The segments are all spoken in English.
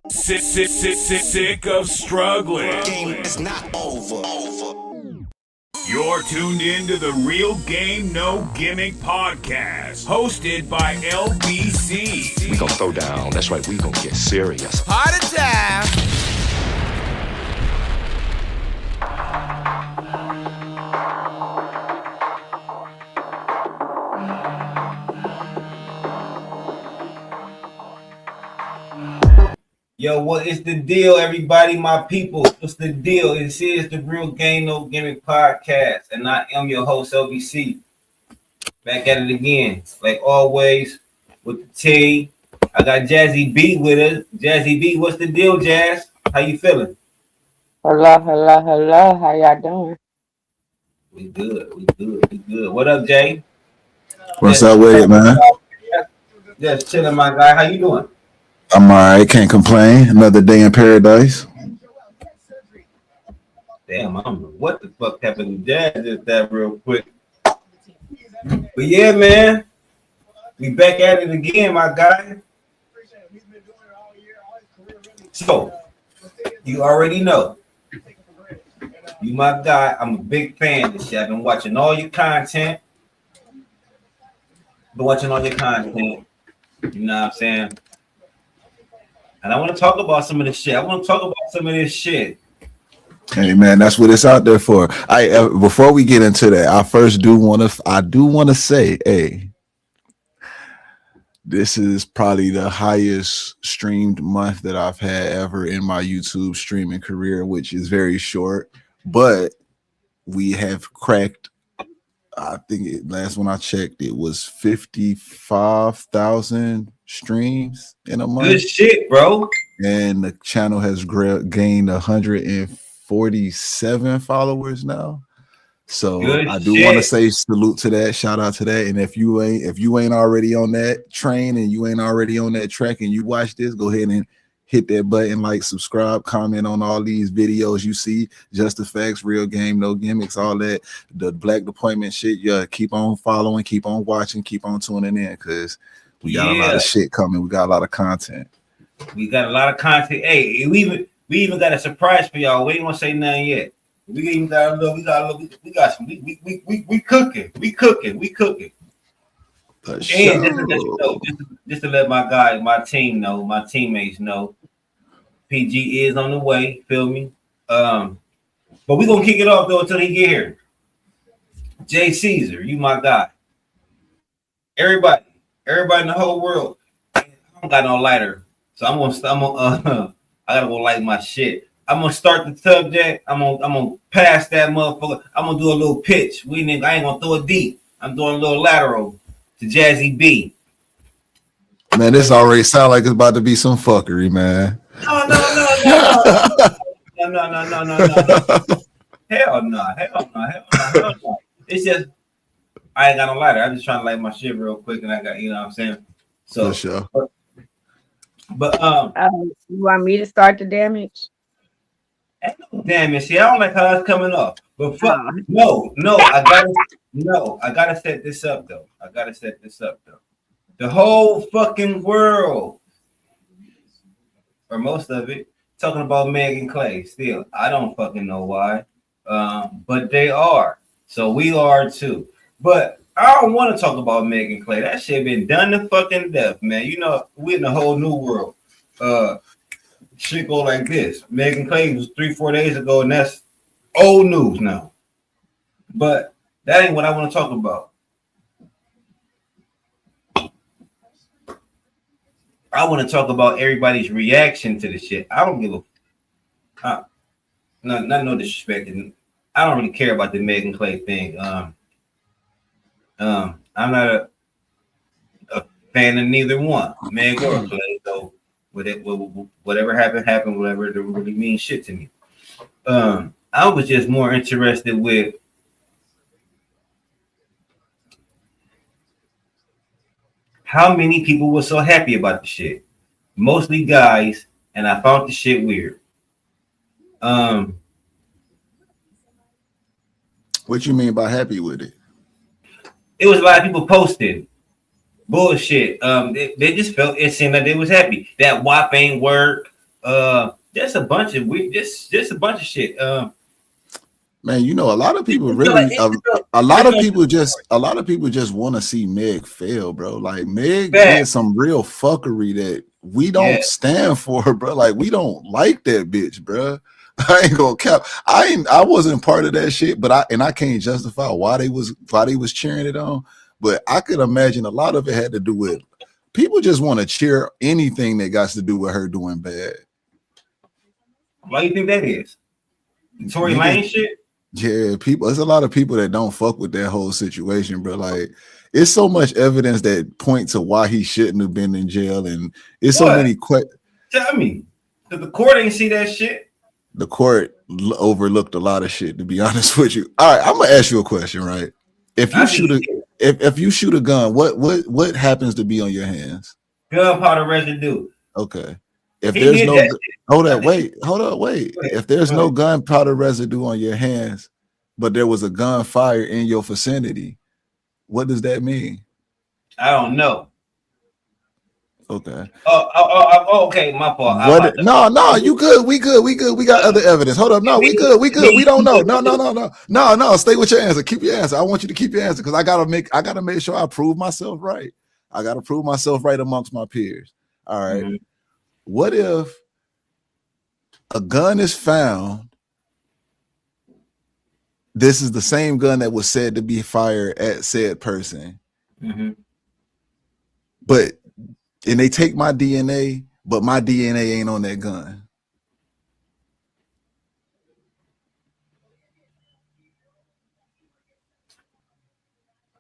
Sick of struggling. Game is not over. You're tuned in to the Real Game No Gimmick podcast, hosted by LBC. We gonna throw down. That's right. We gonna get serious. Party time. Yo, what is the deal, everybody, my people? What's the deal? This is the Real Game No Gimmick podcast, and I am your host, LBC. Back at it again, like always, with the T. I got Jazzy B with us. Jazzy B, what's the deal, Jazz? How you feeling? Hello. How y'all doing? We good. What up, Jay? What's up with it, man? Just chilling, my guy. How you doing? I'm all right. Can't complain. Another day in paradise. Damn, I don't know what the fuck happened to Jazz just that real quick. But yeah, man, we back at it again, my guy. So, you already know. You my guy. I'm a big fan of this shit. I've been watching all your content. You know what I'm saying? And I want to talk about some of this shit. Hey, man, that's what it's out there for. Before we get into that, I do want to say, hey, this is probably the highest streamed month that I've had ever in my YouTube streaming career, which is very short, but we have cracked. I think last when I checked, it was 55,000 streams in a month. Good shit, bro. And the channel has gained 147 followers now. So Good I do shit. want to say salute to that, shout out to that. And if you ain't already on that train and you ain't already on that track and you watch this, go ahead and hit that button, like, subscribe, comment on all these videos you see. Just the facts, Real Game, No Gimmicks, all that. The Black Deployment shit. Yeah, keep on following, keep on watching, keep on tuning in, because we got a lot of shit coming. We got a lot of content. We got a lot of content. Hey, we even got a surprise for y'all. We ain't gonna say nothing yet. We even got a little. We got some. We cooking. And just to let my teammates know, PG is on the way. Feel me? But we gonna kick it off though until he get here. Jay Caesar, you my guy. Everybody in the whole world. I don't got no lighter, so I gotta go light my shit. I'm gonna start the subject. I'm gonna pass that motherfucker. I'm gonna do a little pitch. I ain't gonna throw it deep. I'm doing a little lateral to Jazzy B. Man, this already sound like it's about to be some fuckery, man. No. Hell no. It's just I ain't got no lighter. I'm just trying to light my shit real quick, and I got, you know what I'm saying. So, for sure. But You want me to start the damage? ain't no damage. See, I don't like how that's coming off. But fuck, no. I gotta set this up though. The whole fucking world, or most of it, talking about Megan Klay. Still, I don't fucking know why. But they are. So we are too. But I don't want to talk about Megan Klay. That shit been done to fucking death, man. You know, we're in a whole new world. Shit go like this. Megan Klay was 3-4 days ago, and that's old news now. But that ain't what I want to talk about. I want to talk about everybody's reaction to the shit. I don't give a no disrespect. I don't really care about the Megan Klay thing. I'm not a fan of neither one, Meg or Klay. So whatever happened. Whatever it really means shit to me. I was just more interested with how many people were so happy about the shit. Mostly guys, and I found the shit weird. What you mean by happy with it? It was a lot of people posting bullshit. They just felt it seemed like they was happy. That WAP ain't work. Just a bunch of just a bunch of shit. Man, you know, a lot of people really, a lot of people just want to see Meg fail, bro. Like Meg did some real fuckery that we don't stand for, bro. Like we don't like that bitch, bro. I ain't gonna cap. I wasn't part of that shit, but I can't justify why they was cheering it on. But I could imagine a lot of it had to do with people just want to cheer anything that got to do with her doing bad. Why do you think that is? Tory Lane shit? Yeah, people. There's a lot of people that don't fuck with that whole situation, bro. Like, it's so much evidence that point to why he shouldn't have been in jail, and it's so many questions. Tell me, did the court ain't see that shit? The court overlooked a lot of shit, to be honest with you. All right, I'm gonna ask you a question, right? If you shoot a gun, what happens to be on your hands? Gunpowder residue. Okay. If there's no hold up, wait. If there's no gunpowder residue on your hands, but there was a gunfire in your vicinity, what does that mean? I don't know. Okay. Okay, my fault. No, you good. We good. We got other evidence. Hold up. No, we good. We don't know. No. Stay with your answer. Keep your answer. I want you to keep your answer because I gotta make sure I prove myself right. I gotta prove myself right amongst my peers. All right. Mm-hmm. What if a gun is found? This is the same gun that was said to be fired at said person. Mm-hmm. And they take my DNA, but my DNA ain't on that gun.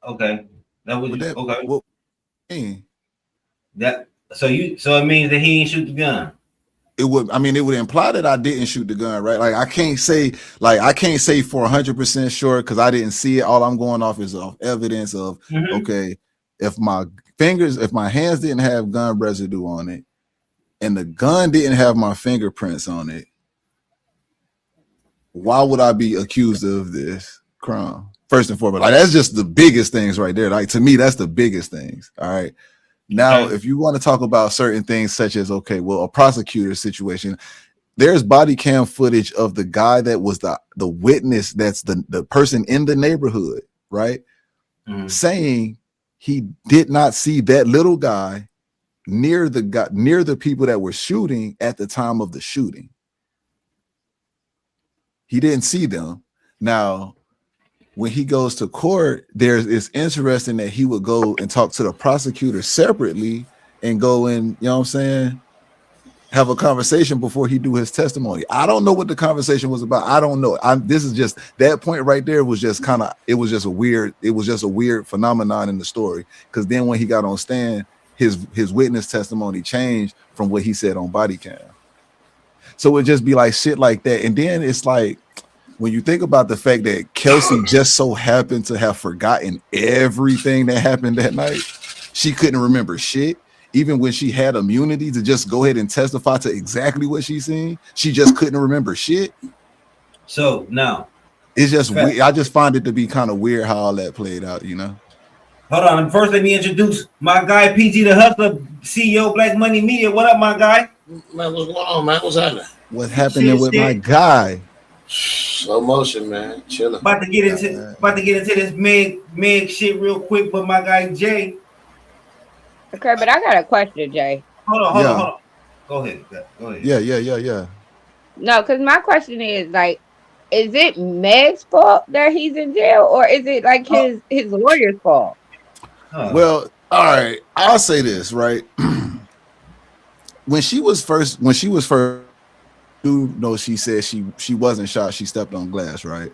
Okay. Okay. What mean? So it means that he didn't shoot the gun. It would imply that I didn't shoot the gun, right? Like I can't say for 100% sure because I didn't see it. All I'm going off is of evidence of okay, if my hands didn't have gun residue on it, and the gun didn't have my fingerprints on it, why would I be accused of this crime? First and foremost, like that's just the biggest things right there. Like to me, that's the biggest things. All right. Now, if you want to talk about certain things such as, okay, well, a prosecutor situation, there's body cam footage of the guy that was the witness, that's the person in the neighborhood, right? Mm-hmm. Saying he did not see that little guy near the people that were shooting at the time of the shooting. He didn't see them. Now, when he goes to court, it's interesting that he would go and talk to the prosecutor separately and go and, you know what I'm saying, have a conversation before he do his testimony. I don't know what the conversation was about. I don't know. This is just that point right there was just it was just a weird phenomenon in the story. Because then when he got on stand, his witness testimony changed from what he said on body cam. So it just be like shit like that. And then it's like, when you think about the fact that Kelsey just so happened to have forgotten everything that happened that night, she couldn't remember shit. Even when she had immunity to just go ahead and testify to exactly what she seen, she just couldn't remember shit. So now it's just weird. I just find it to be kind of weird how all that played out, you know. Hold on. First, let me introduce my guy, PG the Hustler, CEO, Black Money Media. What up, my guy? Man, what's going on, man? What's happening? What's happening with my guy? Slow motion, man. Chilling. About to get into this Meg shit real quick, but my guy Jay. Okay, but I got a question, Jay. Hold on. Go ahead. Yeah. No, because my question is like, is it Meg's fault that he's in jail, or is it like his lawyer's fault? Well, all right. I'll say this, right? When she was first. She said she wasn't shot. She stepped on glass, right?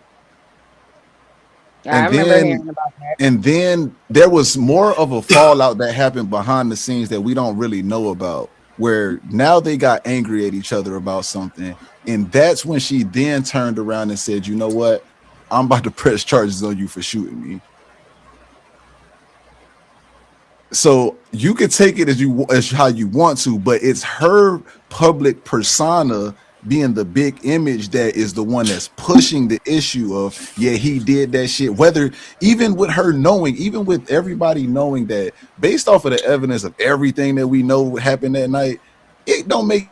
I remember hearing about that. And then there was more of a fallout that happened behind the scenes that we don't really know about, where now they got angry at each other about something. And that's when she then turned around and said, you know what? I'm about to press charges on you for shooting me. So you could take it as how you want to, but it's her public persona being the big image that is the one that's pushing the issue of, yeah, he did that shit. Whether even with her knowing, even with everybody knowing that, based off of the evidence of everything that we know happened that night, it don't make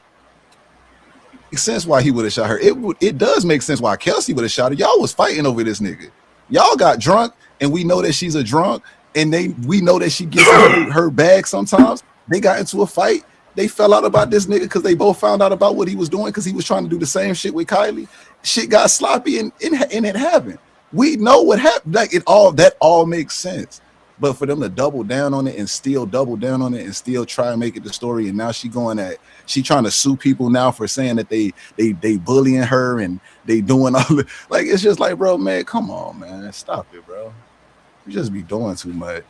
makes sense why he would have shot her. It does make sense why Kelsey would have shot her. Y'all was fighting over this nigga. Y'all got drunk, and we know that she's a drunk, and we know that she gets her bag sometimes. They got into a fight. They fell out about this nigga because they both found out about what he was doing because he was trying to do the same shit with Kylie. Shit got sloppy and it happened. We know what happened. Like that all makes sense. But for them to double down on it and still double down on it and still try and make it the story, and now she trying to sue people now for saying that they bullying her and they doing all the, like, it's just like, bro, man, come on, man, stop it, bro. You just be doing too much.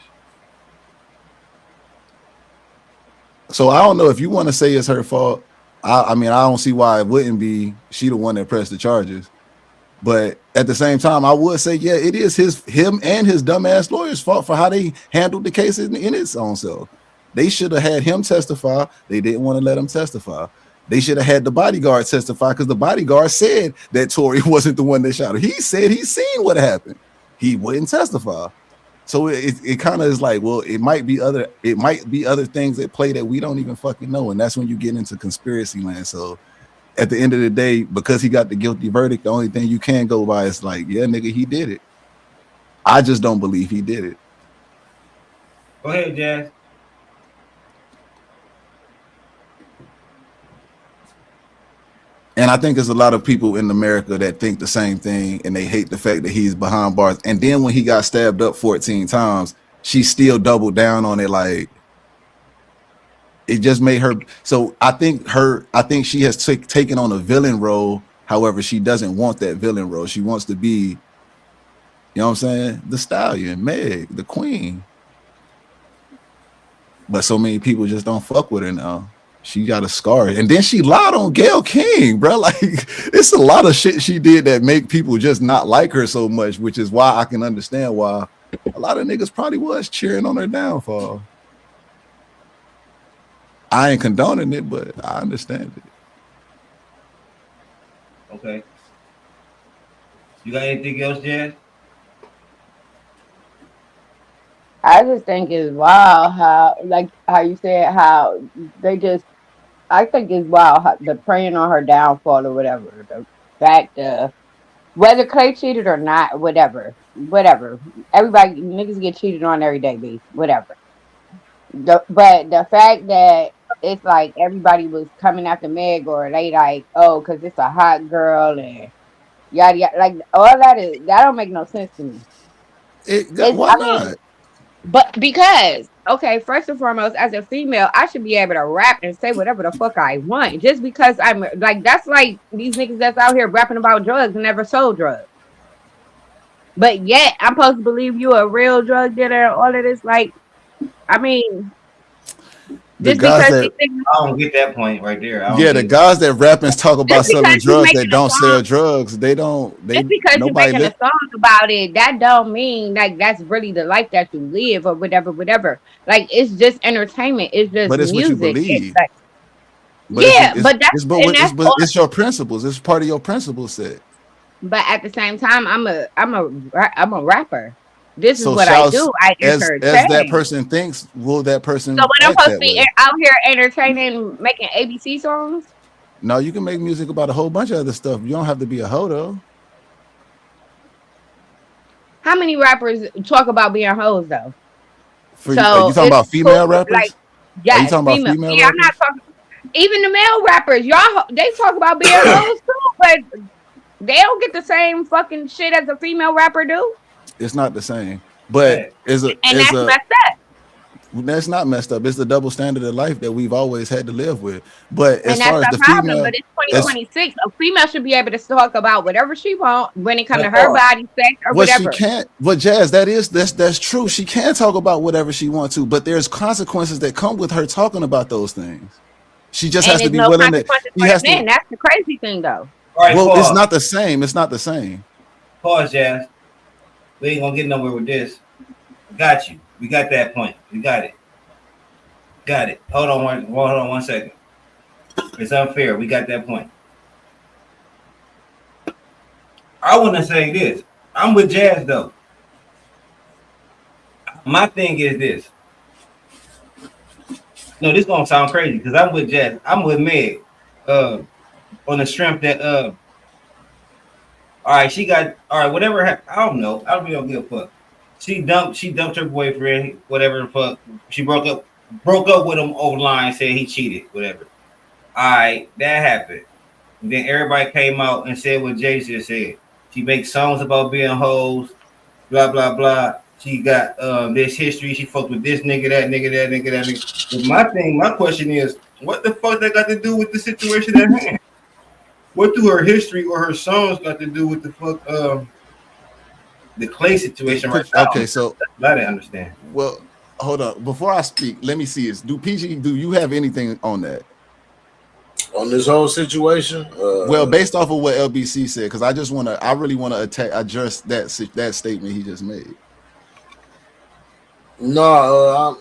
So I don't know if you want to say it's her fault. I mean, I don't see why it wouldn't be. She the one that pressed the charges. But at the same time, I would say, yeah, it is him and his dumbass lawyer's fault for how they handled the case in its own self. They should have had him testify. They didn't want to let him testify. They should have had the bodyguard testify because the bodyguard said that Tory wasn't the one that shot her. He said he seen what happened. He wouldn't testify. So it kind of is like, well, it might be other things at play that we don't even fucking know. And that's when you get into conspiracy land. So at the end of the day, because he got the guilty verdict, the only thing you can go by is like, yeah, nigga, he did it. I just don't believe he did it. Go ahead, Jazz. And I think there's a lot of people in America that think the same thing, and they hate the fact that he's behind bars. And then when he got stabbed up 14 times, she still doubled down on it. Like, it just made her. So I think she has taken on a villain role. However, she doesn't want that villain role. She wants to be, you know what I'm saying, the Stallion, Meg, the Queen. But so many people just don't fuck with her now. She got a scar, and then she lied on Gayle King, bro. Like, it's a lot of shit she did that make people just not like her so much, which is why I can understand why a lot of niggas probably was cheering on her downfall. I ain't condoning it, but I understand it. Okay. You got anything else, Jazz? I just think it's wild how you said, how they just. I think it's wild how the preying on her downfall or whatever. The fact of whether Clay cheated or not, whatever. Everybody, niggas get cheated on every day, B. Whatever. But the fact that it's like everybody was coming after Meg, or they like, oh, because it's a hot girl and yada yada. Like, all that don't make no sense to me. Why not? But because, okay, first and foremost, as a female, I should be able to rap and say whatever the fuck I want. Just because I'm like, that's like these niggas that's out here rapping about drugs and never sold drugs. But yet, I'm supposed to believe you a real drug dealer and all of this. Like, I mean, just because I don't get that point right there. The guys that rap and talk about selling drugs that don't sell drugs, they don't. Just because you're making a song about it, that don't mean like that's really the life that you live or whatever. Like, it's just entertainment. It's just but it's music. What you believe. It's your principles. It's part of your principle set. But at the same time, I'm a rapper. This is what I do. I entertain. As that person thinks, will that person? So when I'm supposed to be out here entertaining, making ABC songs? No, you can make music about a whole bunch of other stuff. You don't have to be a hoe though. How many rappers talk about being hoes though? Are you talking about female rappers? Like, yes, are you talking about female rappers? I'm not talking. Even the male rappers, y'all, they talk about being hoes too, but they don't get the same fucking shit as a female rapper do. It's not the same, but that's messed up. That's not messed up. It's the double standard of life that we've always had to live with. But as far as the female, but it's 2026. A female should be able to talk about whatever she wants when it comes to her body, sex, or whatever. She can't. But Jazz, that's true. She can talk about whatever she wants to, but there's consequences that come with her talking about those things. She just has to be willing to. That's the crazy thing, though. Right, well, it's not the same. It's not the same. Pause, Jazz. We ain't gonna get nowhere with this. Got you. We got that point. We got it. Got it. Hold on one second. It's unfair. We got that point. I want to say this. I'm with Jazz though. My thing is this. No, this gonna sound crazy because I'm with Jazz. I'm with Meg. on the strength that all right, she got all right, whatever I don't know. I really don't give a fuck. She dumped her boyfriend, whatever the fuck. She broke up with him over the line, said he cheated, whatever. All right, that happened. And then everybody came out and said what Jay just said. She makes songs about being hoes, blah blah blah. She got this history. She fucked with this nigga, that nigga, that nigga, that nigga. But my question is, what the fuck that got to do with the situation at hand? What do her history or her songs got to do with the fuck the Klay situation right now? Okay, so I didn't understand. Well, hold on. Before I speak, let me see this. Do you have anything on that? On this whole situation? Well, based off of what LBC said, because I really want to address that statement he just made. No,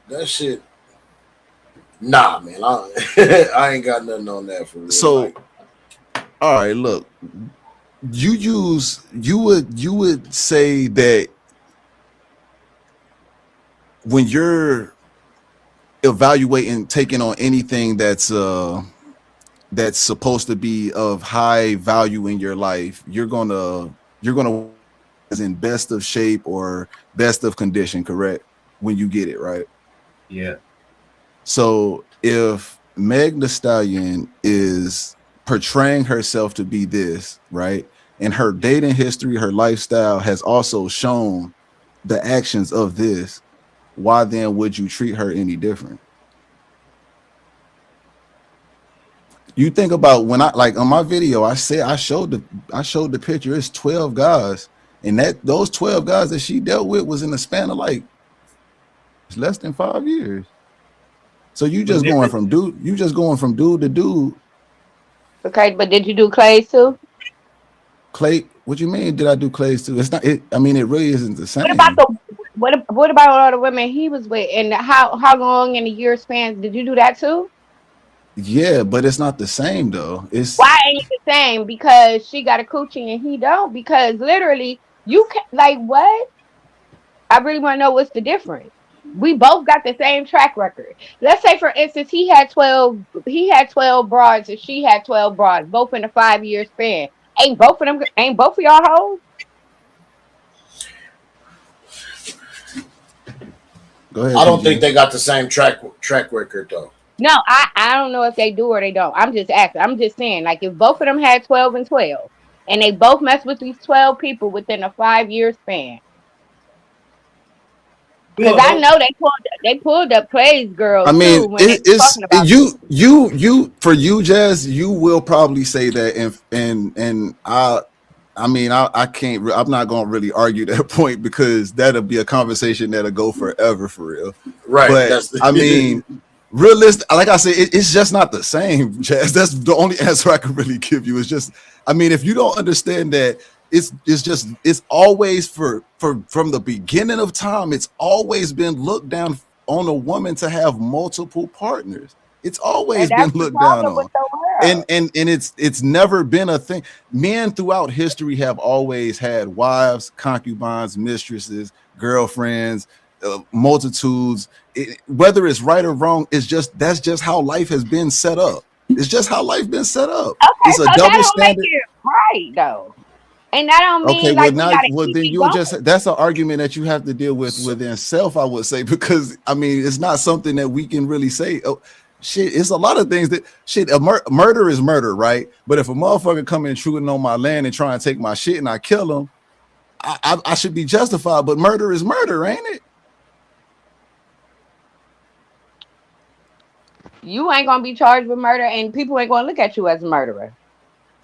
that shit. Nah, man. I ain't got nothing on that for real. So, all right, look. You would say that when you're evaluating taking on anything that's supposed to be of high value in your life, you're gonna is in best of shape or best of condition, correct? When you get it, right? Yeah. So if Meg Thee Stallion is portraying herself to be this, right, and her dating history, her lifestyle has also shown the actions of this, why then would you treat her any different? You think about when on my video, I showed the picture. It's 12 guys, and those 12 guys that she dealt with was in the span of like less than 5 years. So you just going from dude to dude. Okay, but did you do Klay too? Klay, what you mean? Did I do Klay's too? It's not. It really isn't the same. What about all the women he was with, and how long in a year span did you do that too? Yeah, but it's not the same though. Why ain't it the same? Because she got a coochie and he don't. Because literally, you can like what? I really want to know what's the difference. We both got the same track record. Let's say, for instance, he had 12 broads and she had 12 broads, both in a 5-year span. Ain't both of y'all hoes? Go ahead. I don't think they got the same track record though. No, I don't know if they do or they don't. I'm just asking. I'm just saying, like, if both of them had 12 and 12 and they both messed with these 12 people within a 5-year span. Because I know they pulled up Klay's girl. I mean, too when it's you for you, Jazz. You will probably say that, and I can't. I'm not gonna really argue that point because that'll be a conversation that'll go forever for real. Right. But I mean, realistic. Like I said, it's just not the same, Jazz. That's the only answer I can really give you. It's just, I mean, if you don't understand that. It's always from the beginning of time, it's always been looked down on a woman to have multiple partners. It's always been looked down on. And it's never been a thing. Men throughout history have always had wives, concubines, mistresses, girlfriends, multitudes. Whether it's right or wrong, that's just how life has been set up. It's just how life been set up. Okay, it's a double standard. Make it right though. And that don't mean that's an argument that you have to deal with within self, I would say, because I mean it's not something that we can really say. Oh shit, it's a lot of things that murder is murder, right? But if a motherfucker come intruding on my land and try and take my shit and I kill him, I should be justified. But murder is murder, ain't it? You ain't gonna be charged with murder, and people ain't gonna look at you as a murderer.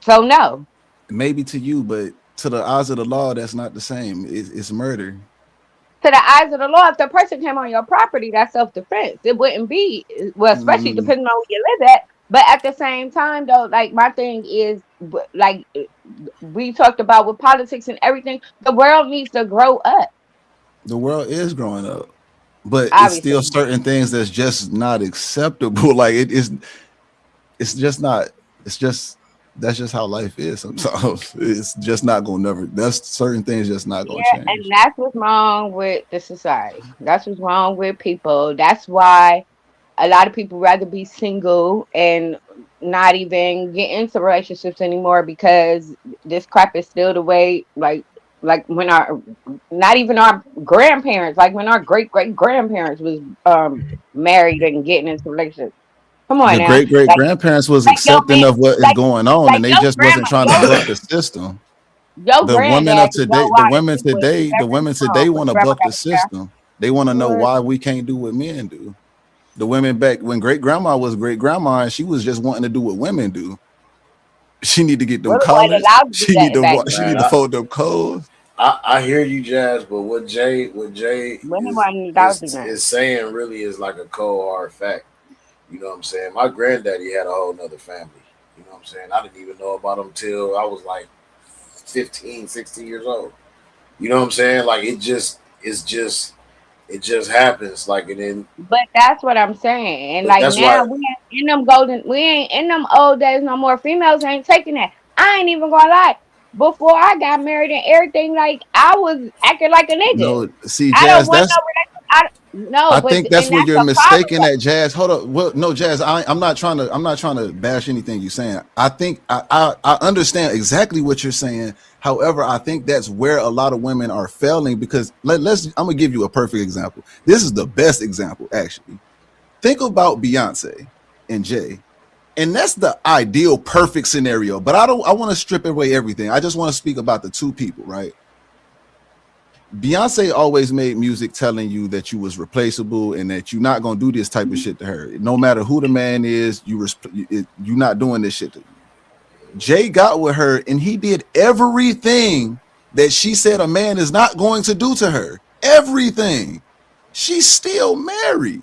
So no. Maybe to you, but to the eyes of the law, that's not the same. It's murder. To the eyes of the law, if the person came on your property, that's self-defense. It wouldn't be, well, especially depending on where you live at. But at the same time, though, like my thing is, like we talked about with politics and everything, the world needs to grow up. The world is growing up, but it's still certain things that's just not acceptable. Like it's just not. That's just how life is sometimes. It's just not going to that's certain things just not going to change. And that's what's wrong with the society. That's what's wrong with people. That's why a lot of people rather be single and not even get into relationships anymore because this crap is still the way. Like when our, not even our grandparents, like when our great grandparents was married and getting into relationships. Come on The now, great great like grandparents was like your accepting man, of what is like going on, like and they your just wasn't grandma, trying to buck the system. your The women granddad of could go today, out and do the whatever women he want, today but want to grandma buck the got to care. system. They want to know What? why we can't do what men do. The women back when great grandma was great grandma, and she was just wanting to do what women do. She need to get them Women weren't collars. allowed to do She need that to back She then. Man, need to fold them clothes. I hear you, Jazz, but what Jay Women is weren't allowed to do is that. is saying really is like a cold hard fact. You know what I'm saying? My granddaddy had a whole nother family. You know what I'm saying? I didn't even know about him till I was like 15, 16 years old. You know what I'm saying? Like it just happens. Like and then But that's what I'm saying. And but like that's now why we ain't in them we ain't in them old days no more. Females ain't taking that. I ain't even gonna lie. Before I got married and everything, like I was acting like a nigga. No, see, I don't Jazz, want that's no, I but think that's and where that's you're the problem mistaken though. at, Jazz. Hold up. Well, no, Jazz, I'm not trying to bash anything you're saying. I think I understand exactly what you're saying. However, I think that's where a lot of women are failing because I'm gonna give you a perfect example. This is the best example, actually. Think about Beyonce and Jay. And that's the ideal perfect scenario. But I want to strip away everything. I just want to speak about the two people, right? Beyonce always made music telling you that you was replaceable and that you're not gonna do this type of shit to her. No matter who the man is, you're not doing this shit to you. Jay got with her and he did everything that she said a man is not going to do to her. Everything. She's still married.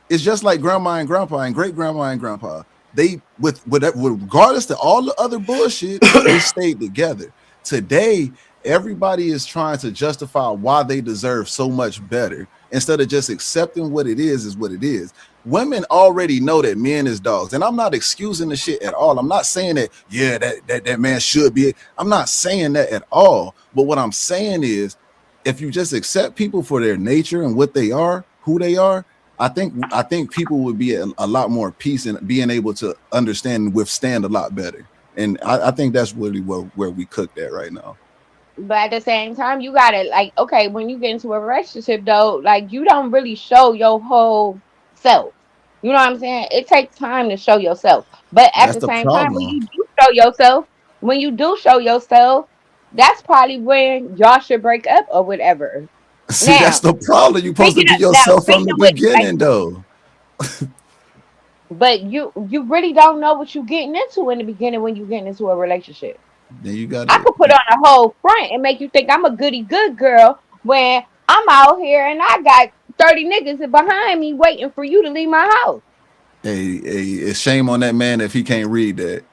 It's just like grandma and grandpa and great grandma and grandpa. They regardless of all the other bullshit, they stayed together. Today, everybody is trying to justify why they deserve so much better instead of just accepting what it is what it is. Women already know that men is dogs, and I'm not excusing the shit at all. I'm not saying that that man should be. I'm not saying that at all. But what I'm saying is, if you just accept people for their nature and what they are, who they are, I think people would be a lot more peace and being able to understand and withstand a lot better. And I think that's really where we cooked at right now. But at the same time, you gotta like, okay, when you get into a relationship though, like you don't really show your whole self. You know what I'm saying? It takes time to show yourself. But at That's the the same time, when problem. you do show yourself, when you do show yourself, that's probably when y'all should break up or whatever. See, that's Now, the problem. You're supposed to speaking be of now, yourself from speaking the with like, beginning, though. but you really don't know what you're getting into in the beginning when you get into a relationship. Then you I gotta. could put on a whole front and make you think I'm a goody good girl when I'm out here and I got 30 niggas behind me waiting for you to leave my house. Hey, it's shame on that man if he can't read that.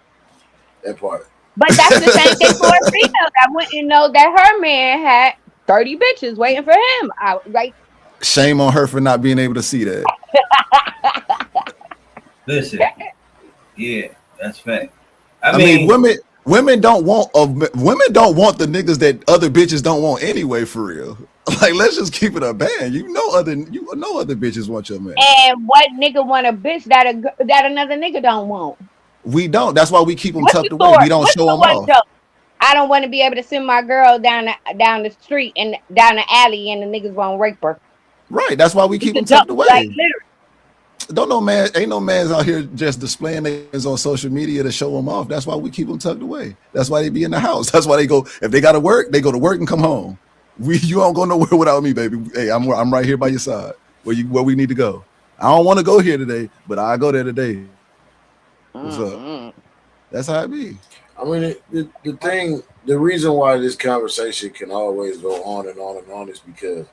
that part. But that's the same thing for a female that wouldn't know that her man had 30 bitches waiting for him. I like Shame on her for not being able to see that. Listen, yeah, that's fact. I I mean, mean, women don't want the niggas that other bitches don't want anyway. For real, like let's just keep it a band. You know other bitches want your man. and what nigga want a bitch that another nigga don't want? We don't. That's why we keep them What's the tucked away. story? We don't What's show the them one off. joke? I don't want to be able to send my girl down the street and down the alley and the niggas won't rape her. Right. That's why we It's keep a them joke, tucked like away. literally. Don't no man, ain't no man's out here just displaying niggas on social media to show them off. That's why we keep them tucked away. That's why they be in the house. That's why they go, if they got to work, they go to work and come home. You don't go nowhere without me, baby. Hey, I'm right here by your side where we need to go. I don't want to go here today, but I go there today. What's up? Mm-hmm. That's how it be. I mean, the reason why this conversation can always go on and on and on is because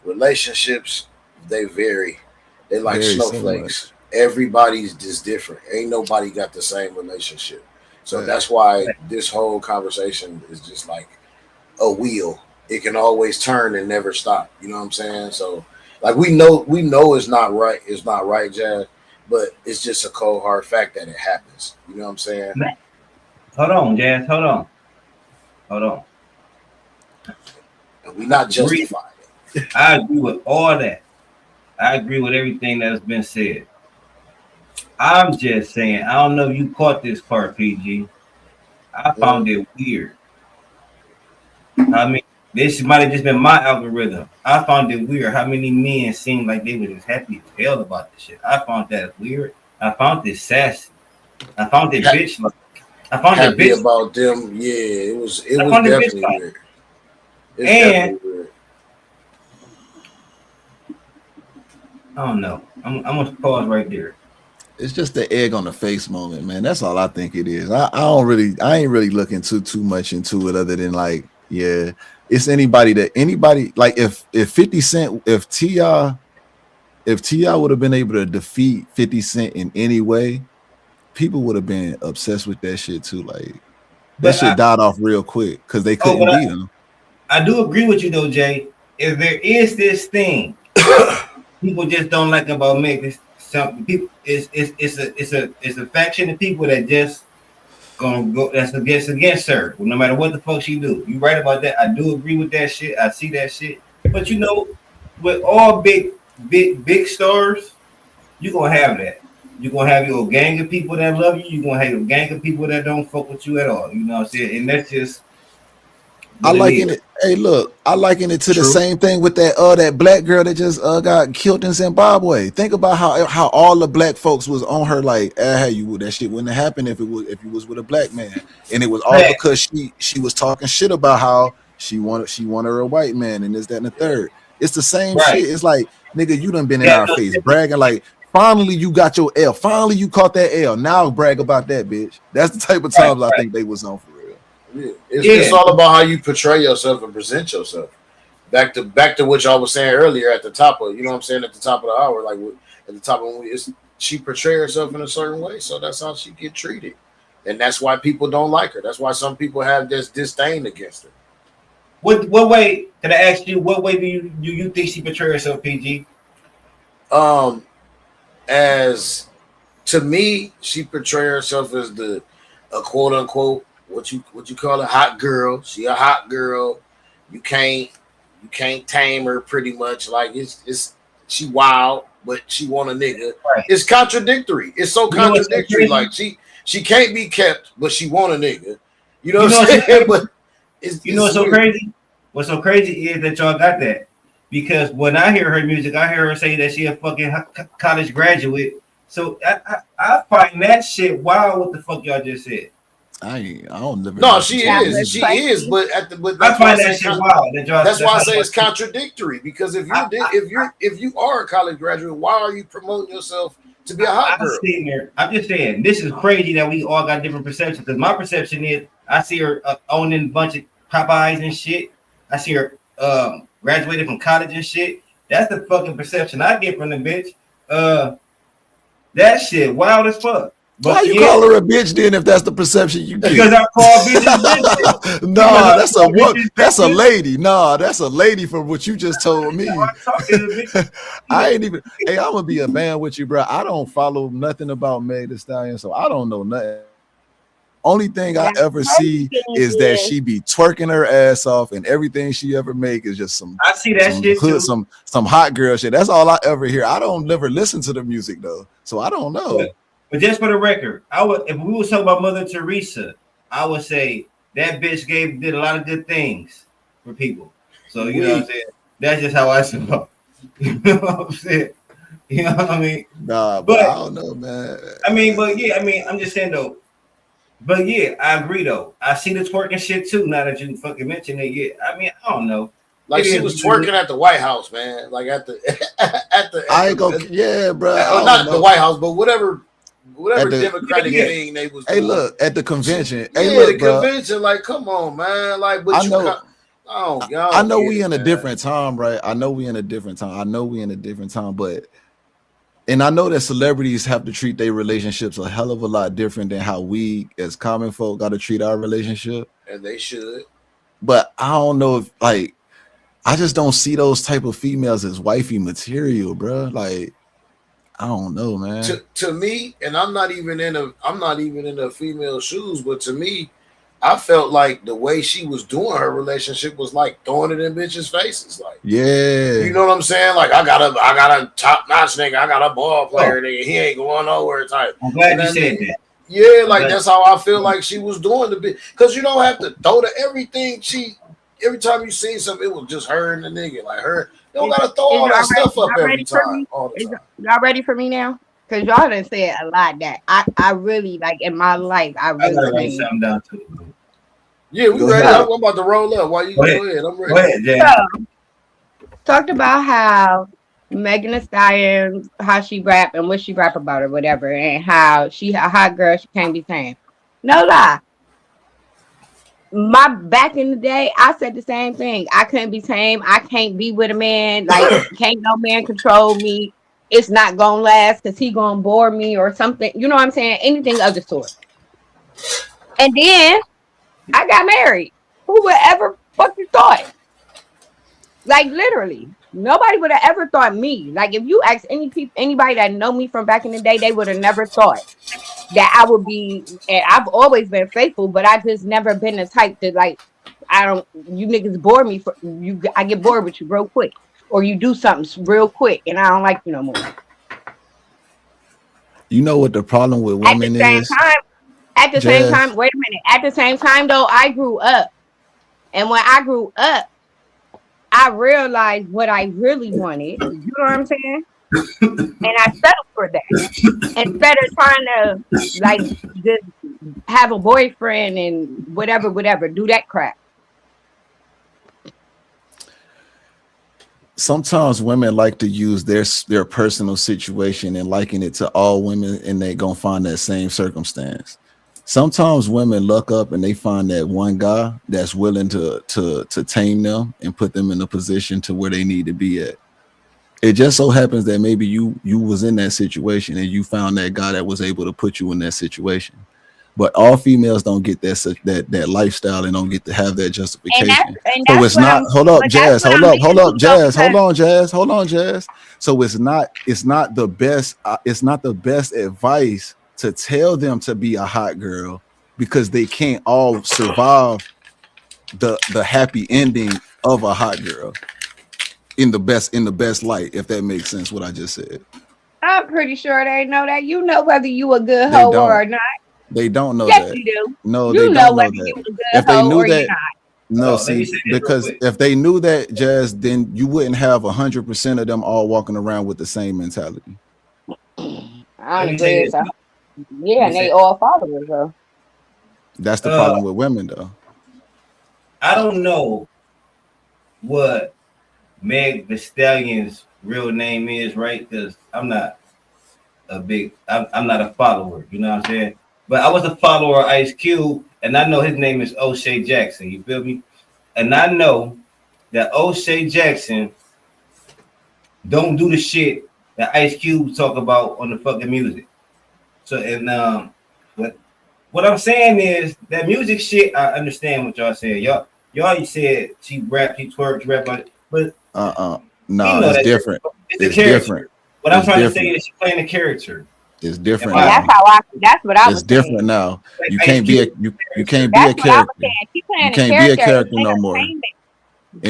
relationships, they vary. They like Very so snowflakes. much. Everybody's just different. Ain't nobody got the same relationship. So that's why this whole conversation is just like a wheel. It can always turn and never stop. You know what I'm saying? So like we know it's not right, Jazz, but it's just a cold hard fact that it happens. You know what I'm saying? man, hold on, Jazz, hold on. And we not Agree. justifying I agree with all that. I agree with everything that has been said. I'm just saying. I don't know if you caught this part, PG. I found it weird. I mean, this might have just been my algorithm. I found it weird how many men seemed like they were just happy as hell about this shit. I found that weird. I found it sassy. I found it bitch like. I found it Happy bitch about them. Yeah, it was I found it definitely bitch like. weird. It's And definitely weird. I don't know. I'm gonna pause right there. It's just the egg on the face moment, man. That's all I think it is. I ain't really looking too much into it other than like, yeah, it's anybody like if 50 Cent, if T.I. would have been able to defeat 50 Cent in any way, people would have been obsessed with that shit too. Like that shit died off real quick because they couldn't beat him. I do agree with you though, Jay. If there is this thing people just don't like about Meg, this something people it's a faction of people that just gonna go that's against her. No matter what the fuck she do. You right about that. I do agree with that shit. I see that shit. But you know, with all big stars, you're gonna have that. You're gonna have your gang of people that love you, you're gonna have your gang of people that don't fuck with you at all. You know what I'm saying? And that's just I liken it. Hey, look, I liken it to the same thing with that black girl that just got killed in Zimbabwe. Think about how all the black folks was on her like, hey, that shit wouldn't have happened if you was with a black man, and it was all because she was talking shit about how she wanted a white man and this, that, and the third. It's the same shit. It's like, nigga, you done been in our face bragging like, finally you got your L. Finally you caught that L. Now brag about that, bitch. That's the type of times I think they was on for real. Yeah. It's all about how you portray yourself and present yourself. Back to what y'all was saying earlier at the top of, you know what I'm saying, at the top of the hour, like at the top of she portray herself in a certain way, so that's how she get treated, and that's why people don't like her. That's why some people have this disdain against her. What way? Can I ask you? What way do you think she portray herself, PG? As to me, she portray herself as a quote unquote what you call a hot girl. She a hot girl. You can't tame her pretty much. Like it's she wild, but she want a nigga. Right. It's contradictory. It's so contradictory. Like she can't be kept, but she want a nigga. You know what I'm saying? But what's so crazy? What's so crazy is that y'all got that. Because when I hear her music, I hear her say that she a fucking college graduate. So I find that shit wild. What the fuck y'all just said? I don't live. No, she is, but I find that shit wild. That's why I say it's contradictory. Because if you are a college graduate, why are you promoting yourself to be a hot girl? I'm just saying this is crazy that we all got different perceptions. Because my perception is I see her owning a bunch of Popeyes and shit. I see her graduated from college and shit. That's the fucking perception I get from the bitch. That shit wild as fuck. But why you call her a bitch then if that's the perception you get? Because I call bitches bitches. No, that's a lady. No, that's a lady from what you just told me. I ain't even. Hey, I'm gonna be a man with you, bro. I don't follow nothing about Meg Thee Stallion, so I don't know nothing. Only thing I ever see is that she be twerking her ass off, and everything she ever make is just some. I see that shit too. Some hot girl shit. That's all I ever hear. I don't never listen to the music though, so I don't know. But just for the record, if we was talking about Mother Teresa, I would say that bitch did a lot of good things for people. So you know what I'm saying? That's just how I see it. You know what I'm saying? You know what I mean? Nah, but I don't know, man. I mean, I'm just saying though. But yeah, I agree though. I see the twerking shit too. Now that you fucking mentioned it, yeah. I mean, I don't know. Like she was twerking at the White House, man. Like at the bro. Not the White House, but whatever Democratic thing they was doing. Hey, look at the convention. Convention. Like, come on, man. Like, but I know we in a different time, right? I know we in a different time, but. And I know that celebrities have to treat their relationships a hell of a lot different than how we as common folk got to treat our relationship. And they should. But I don't know if I just don't see those type of females as wifey material, bro. Like, I don't know, man. To me, and I'm not even in a female shoes, but to me, I felt like the way she was doing her relationship was like throwing it in bitches' faces. Like, Yeah. you know what I'm saying? Like, I got a top notch nigga, I got a ball player nigga, he ain't going nowhere type. I'm glad you said that. Yeah, like that's how I feel like she was doing the bit. Because you don't have to throw to everything. Every time you see something, it was just her and the nigga. Like her, you don't gotta throw all that stuff up every time. Y'all ready for me now? Because y'all done said a lot that I really like in my life. I gotta write really something down too. Yeah, we ready. I'm about to roll up. Why you go ahead? I'm ready. Go ahead, Jay. Talked about how Megan Thee Stallion, how she rap and what she rap about or whatever, and how she a hot girl, she can't be tamed. No lie. My back in the day, I said the same thing. I couldn't be tamed. I can't be with a man. Like, can't no man control me. It's not gonna last because he gonna bore me or something. You know what I'm saying? Anything of the sort. And then I got married. Who would ever fucking thought? Like literally, nobody would have ever thought me. Like if you ask anybody that know me from back in the day, they would have never thought that I would be. And I've always been faithful, but I just never been the type to like. You niggas bore me for you. I get bored with you real quick, or you do something real quick, and I don't like you no more. You know what the problem with women is? At the same time, wait a minute. At the same time, though, I grew up, and when I grew up, I realized what I really wanted. You know what I'm saying? And I settled for that instead of trying to like just have a boyfriend and whatever, do that crap. Sometimes women like to use their personal situation and liken it to all women, and they gonna find that same circumstance. Sometimes women look up and they find that one guy that's willing to tame them and put them in a position to where they need to be at. It just so happens that maybe you was in that situation and you found that guy that was able to put you in that situation. But all females don't get that lifestyle and don't get to have that justification. So it's not. Hold up, Jazz. Hold up, Jazz. Hold on, Jazz. So it's not the best. It's not the best advice to tell them to be a hot girl because they can't all survive the happy ending of a hot girl in the best light, if that makes sense what I just said. I'm pretty sure they know that. You know whether you a good hoe or not. They don't know yes, that. You do. No, you they know don't whether know that. You a good if they hoe knew or that, you're not. no, see, because if they knew that, Jazz, then you wouldn't have 100% of them all walking around with the same mentality. I don't agree with that. Yeah, and they all followers though. That's the problem with women, though. I don't know what Meg Thee Stallion's real name is, right? Because I'm not a follower, you know what I'm saying? But I was a follower of Ice Cube, and I know his name is O'Shea Jackson, you feel me? And I know that O'Shea Jackson don't do the shit that Ice Cube talk about on the fucking music. So, and what I'm saying is that music shit, I understand what y'all saying. Y'all said she rap, she twerk, she rap, but no, it's different. It's different. What I'm trying to say is she's playing a character. It's different. That's what I was It's different saying. now. You can't be a you can't be a character. You can't be a character no more. In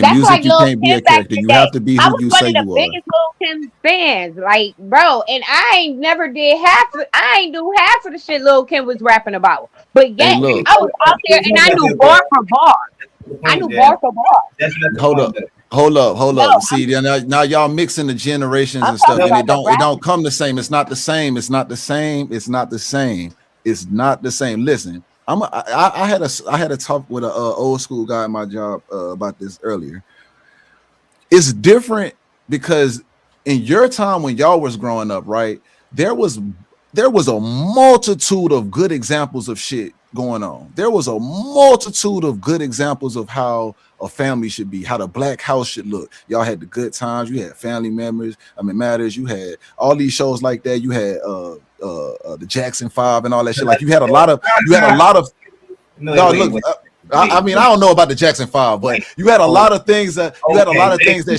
that's music, like you can't be a character. You have to be who you say you are. I was one of the biggest Lil Kim fans, like, bro, and I ain't never did I ain't do half of the shit Lil Kim was rapping about. But yet, I was out there and I knew bar for bar. I knew bar for bar. Hold up. See, now y'all mixing the generations and stuff, and it don't come the same. It's not the same. Listen, I had a talk with an old school guy at my job about this earlier. It's different because in your time when y'all was growing up, right, there was a multitude of good examples of shit going on. There was a multitude of good examples of how a family should be, how the black house should look. Y'all had the good times, you had family members, matters, you had all these shows like that, you had the Jackson 5 and all that shit. Like you had a lot of no, look, I mean, I don't know about the Jackson 5, but you had a lot of things that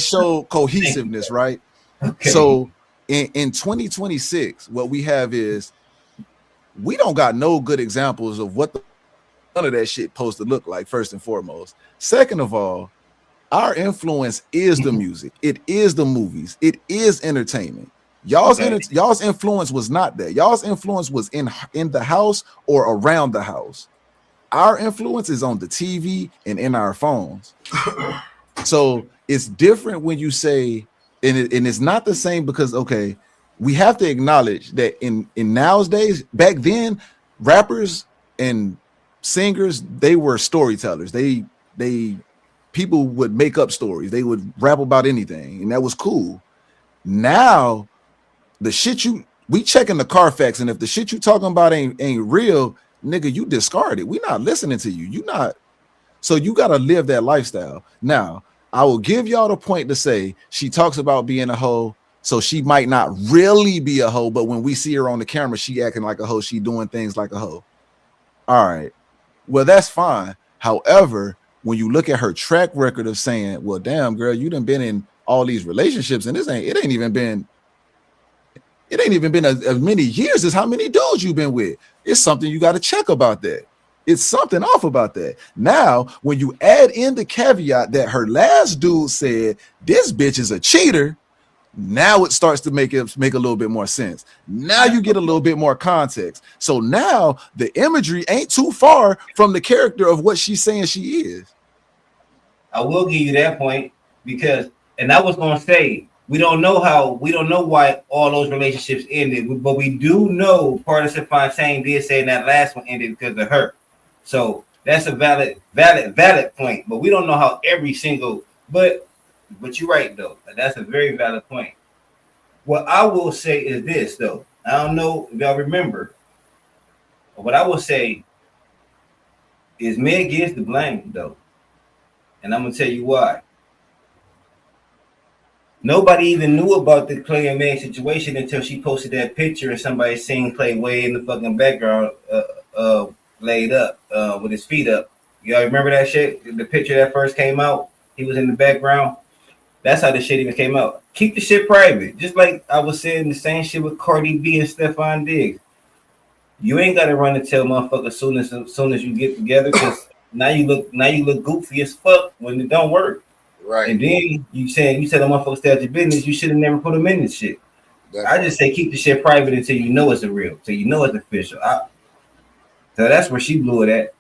show cohesiveness, right? Okay. So in 2026, what we have is we don't got no good examples of what the none of that shit supposed to look like, first and foremost. Second of all, our influence is the music. It is the movies. It is entertainment. Y'all's influence was not that. Y'all's influence was in the house or around the house. Our influence is on the TV and in our phones. So it's different when you say, and it's not the same because, okay, we have to acknowledge that in nowadays, back then, rappers and singers, they were storytellers. They people would make up stories. They would rap about anything, and that was cool. Now, the shit we checking the Carfax, and if the shit you talking about ain't real, nigga, you discard it. We not listening to you. You not. So you gotta live that lifestyle. Now, I will give y'all the point to say she talks about being a hoe, so she might not really be a hoe, but when we see her on the camera, she acting like a hoe. She doing things like a hoe. All right. Well, that's fine. However, when you look at her track record of saying, well, damn, girl, you done been in all these relationships, and it ain't even been as many years as how many dudes you've been with. It's something you got to check about that. It's something off about that. Now, when you add in the caveat that her last dude said, this bitch is a cheater, now it starts to make a little bit more sense. Now you get a little bit more context. So now the imagery ain't too far from the character of what she's saying she is. I will give you that point because, and I was going to say, we don't know why all those relationships ended, but we do know part of Stefan saying did say that last one ended because of her. So that's a valid point, but we don't know how every single, but you're right though. That's a very valid point. What I will say is this though. I don't know if y'all remember, but what I will say is Meg gets the blame though. And I'm gonna tell you why. Nobody even knew about the Klay and Meg situation until she posted that picture and somebody seen Klay way in the fucking background, laid up, with his feet up. Y'all remember that shit? The picture that first came out, he was in the background. That's how the shit even came out. Keep the shit private. Just like I was saying the same shit with Cardi B and Stephon Diggs. You ain't gotta run and tell motherfuckers soon as you get together, because now you look goofy as fuck when it don't work. Right. And then you said the motherfucker stay out your business. You should have never put them in this shit. I just say keep the shit private until you know it's real, till you know it's official. So that's where she blew it at.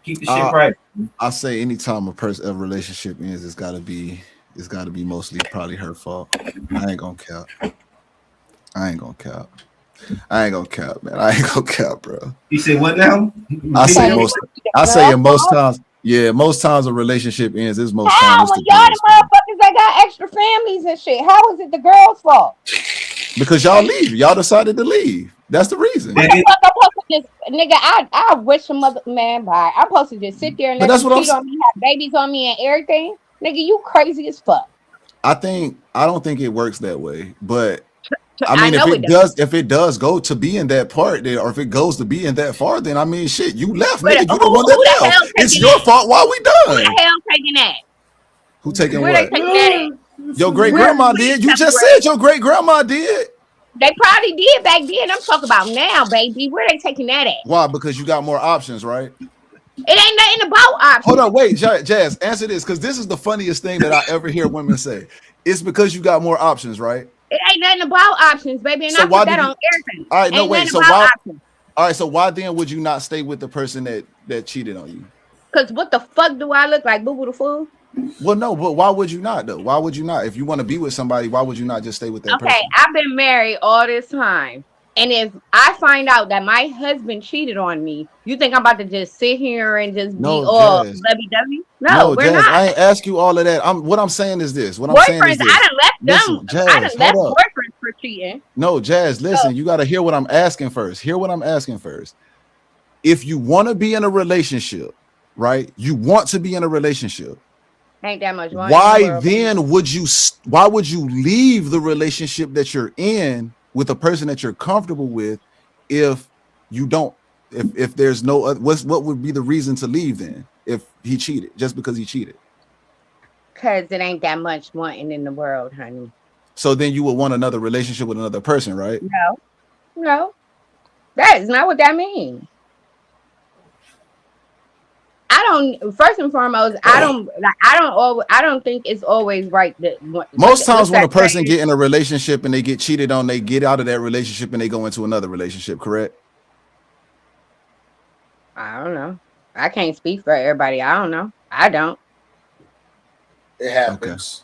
Keep the shit private. I say anytime a relationship ends, it's gotta be mostly probably her fault. I ain't gonna cap, man. I ain't gonna cap, bro. You say what now? I say most times. Yeah, most times a relationship ends. It's most times. When y'all the motherfuckers that got extra families and shit, how is it the girl's fault? Because y'all leave. Y'all decided to leave. That's the reason. What the fuck I'm supposed to just, nigga, I wish a mother, man, bye. I'm supposed to just sit there and let you cheat on me, have babies on me and everything? Nigga, you crazy as fuck. I don't think it works that way, but I mean, if it does go to be in that part there, or if it goes to be in that far, then I mean, shit, you left, nigga. You the one that left. It's your fault. Why we done? Who the hell taking that? Who taking Where what? They taking that at? Your great grandma did. You just said your great grandma did. They probably did back then. I'm talking about now, baby. Where they taking that at? Why? Because you got more options, right? It ain't nothing about options. Hold on, wait, Jazz, answer this, because this is the funniest thing that I ever hear women say. It's because you got more options, right? It ain't nothing about options, baby, and so I put that on everything. All right, no, ain't wait. So why? Options. All right, so why then would you not stay with the person that cheated on you? Because what the fuck do I look like, Boo Boo the Fool? Well, no, but why would you not though? Why would you not? If you want to be with somebody, why would you not just stay with that person? Okay, I've been married all this time. And if I find out that my husband cheated on me, you think I'm about to just sit here and just be all lovey-dovey? No, we're Jazz, not. I ain't ask you all of that. What I'm saying is this. I done left them. Jazz, I done left boyfriends for cheating. No, Jazz, listen, you got to hear what I'm asking first. Hear what I'm asking first. If you want to be in a relationship, right? You want to be in a relationship. Ain't that much money. Why then would you leave the relationship that you're in with a person that you're comfortable with if you don't, if there's no other, what would be the reason to leave then if he cheated, just because he cheated? Because it ain't that much wanting in the world, honey. So then you would want another relationship with another person, right? No, that is not what that means. don't. First and foremost, I don't think it's always right that Most times when a person saying? get in a relationship and they get cheated on, they get out of that relationship and they go into another relationship. Correct? I don't know. I can't speak for everybody. I don't know. I don't. It happens.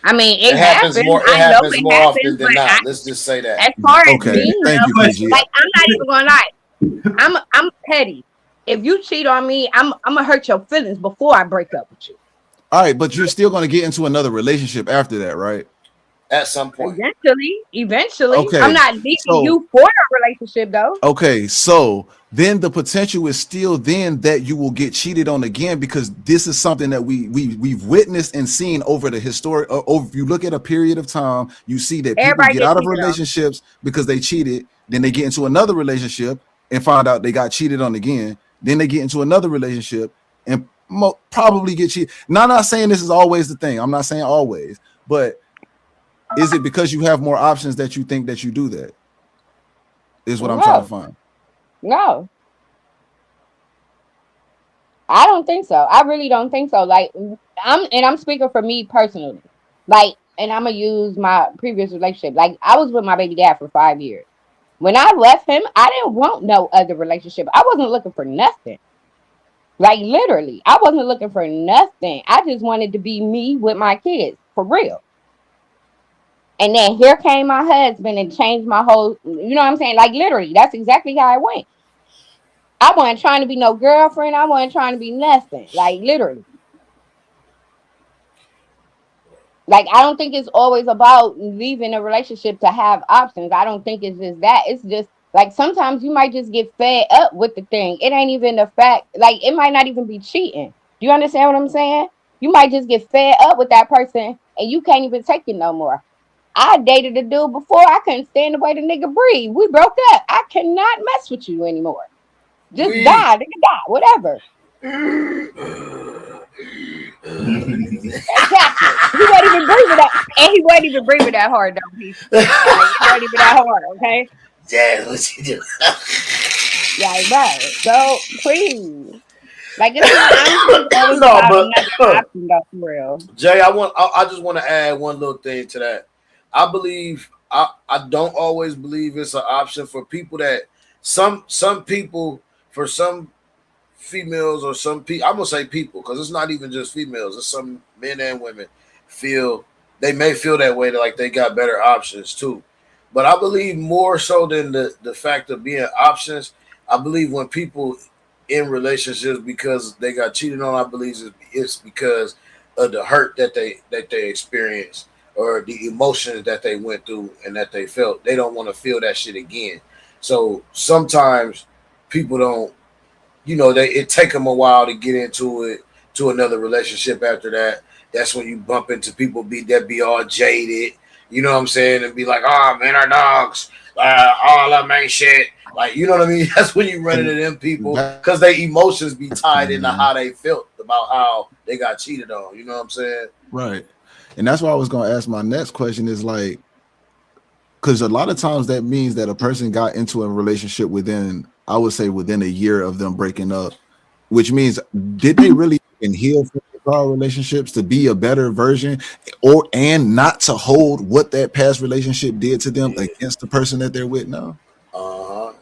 I mean, It happens more. It happens more often than not. Let's just say that. As far as Okay. me, Thank you, PG. like I'm not even gonna lie. I'm petty. If you cheat on me, I'm gonna hurt your feelings before I break up with you. All right, but you're still going to get into another relationship after that, right? At some point. Eventually. Okay, I'm not leaving you for a relationship though. Okay, so then the potential is still then that you will get cheated on again, because this is something that we've witnessed and seen over the historic. If you look at a period of time, you see that people get out of relationships because they cheated. Then they get into another relationship and find out they got cheated on again. Then they get into another relationship and probably get cheated. Now, I'm not saying this is always the thing. I'm not saying always, but is it because you have more options that you think that you do that? Is what I'm trying to find. No. I don't think so. I really don't think so. Like I'm speaking for me personally. Like, and I'm gonna use my previous relationship. Like, I was with my baby dad for 5 years. When I left him, I didn't want no other relationship. I wasn't looking for nothing. Like, literally, I wasn't looking for nothing. I just wanted to be me with my kids, for real. And then here came my husband and changed my whole, you know what I'm saying? Like, literally, that's exactly how it went. I wasn't trying to be no girlfriend. I wasn't trying to be nothing. Like, literally. Like, I don't think it's always about leaving a relationship to have options. I don't think it's just that. It's just, like, sometimes you might just get fed up with the thing. It ain't even the fact, like, it might not even be cheating. Do you understand what I'm saying? You might just get fed up with that person and you can't even take it no more. I dated a dude before. I couldn't stand the way the nigga breathe. We broke up. I cannot mess with you anymore. Just die, nigga, die, whatever. Exactly. He wasn't even breathing that, and he wasn't even breathing that hard, though. He wasn't even that hard, okay? Yeah, what you do? Yeah, right. So please, like, it's not always about another option, though, for real. Jay, I just want to add one little thing to that. I believe I don't always believe it's an option for people that some people, for some females or some people, I'm gonna say people because it's not even just females, it's some men and women they may feel that way, like they got better options too. But I believe more so than the fact of being options, I believe when people in relationships because they got cheated on, I believe it's because of the hurt that they experienced or the emotions that they went through and that they felt. They don't want to feel that shit again. So sometimes people don't, it take them a while to get into another relationship after that. That's when you bump into people that be all jaded, you know what I'm saying, and be like, oh man, our dogs, all that man shit. Like, you know what I mean? That's when you run into them people because their emotions be tied into how they felt about how they got cheated on. You know what I'm saying? Right. And that's why I was going to ask my next question is like, because a lot of times that means that a person got into a relationship within a year of them breaking up, which means did they really heal from the prior relationships to be a better version and not to hold what that past relationship did to them against the person that they're with now?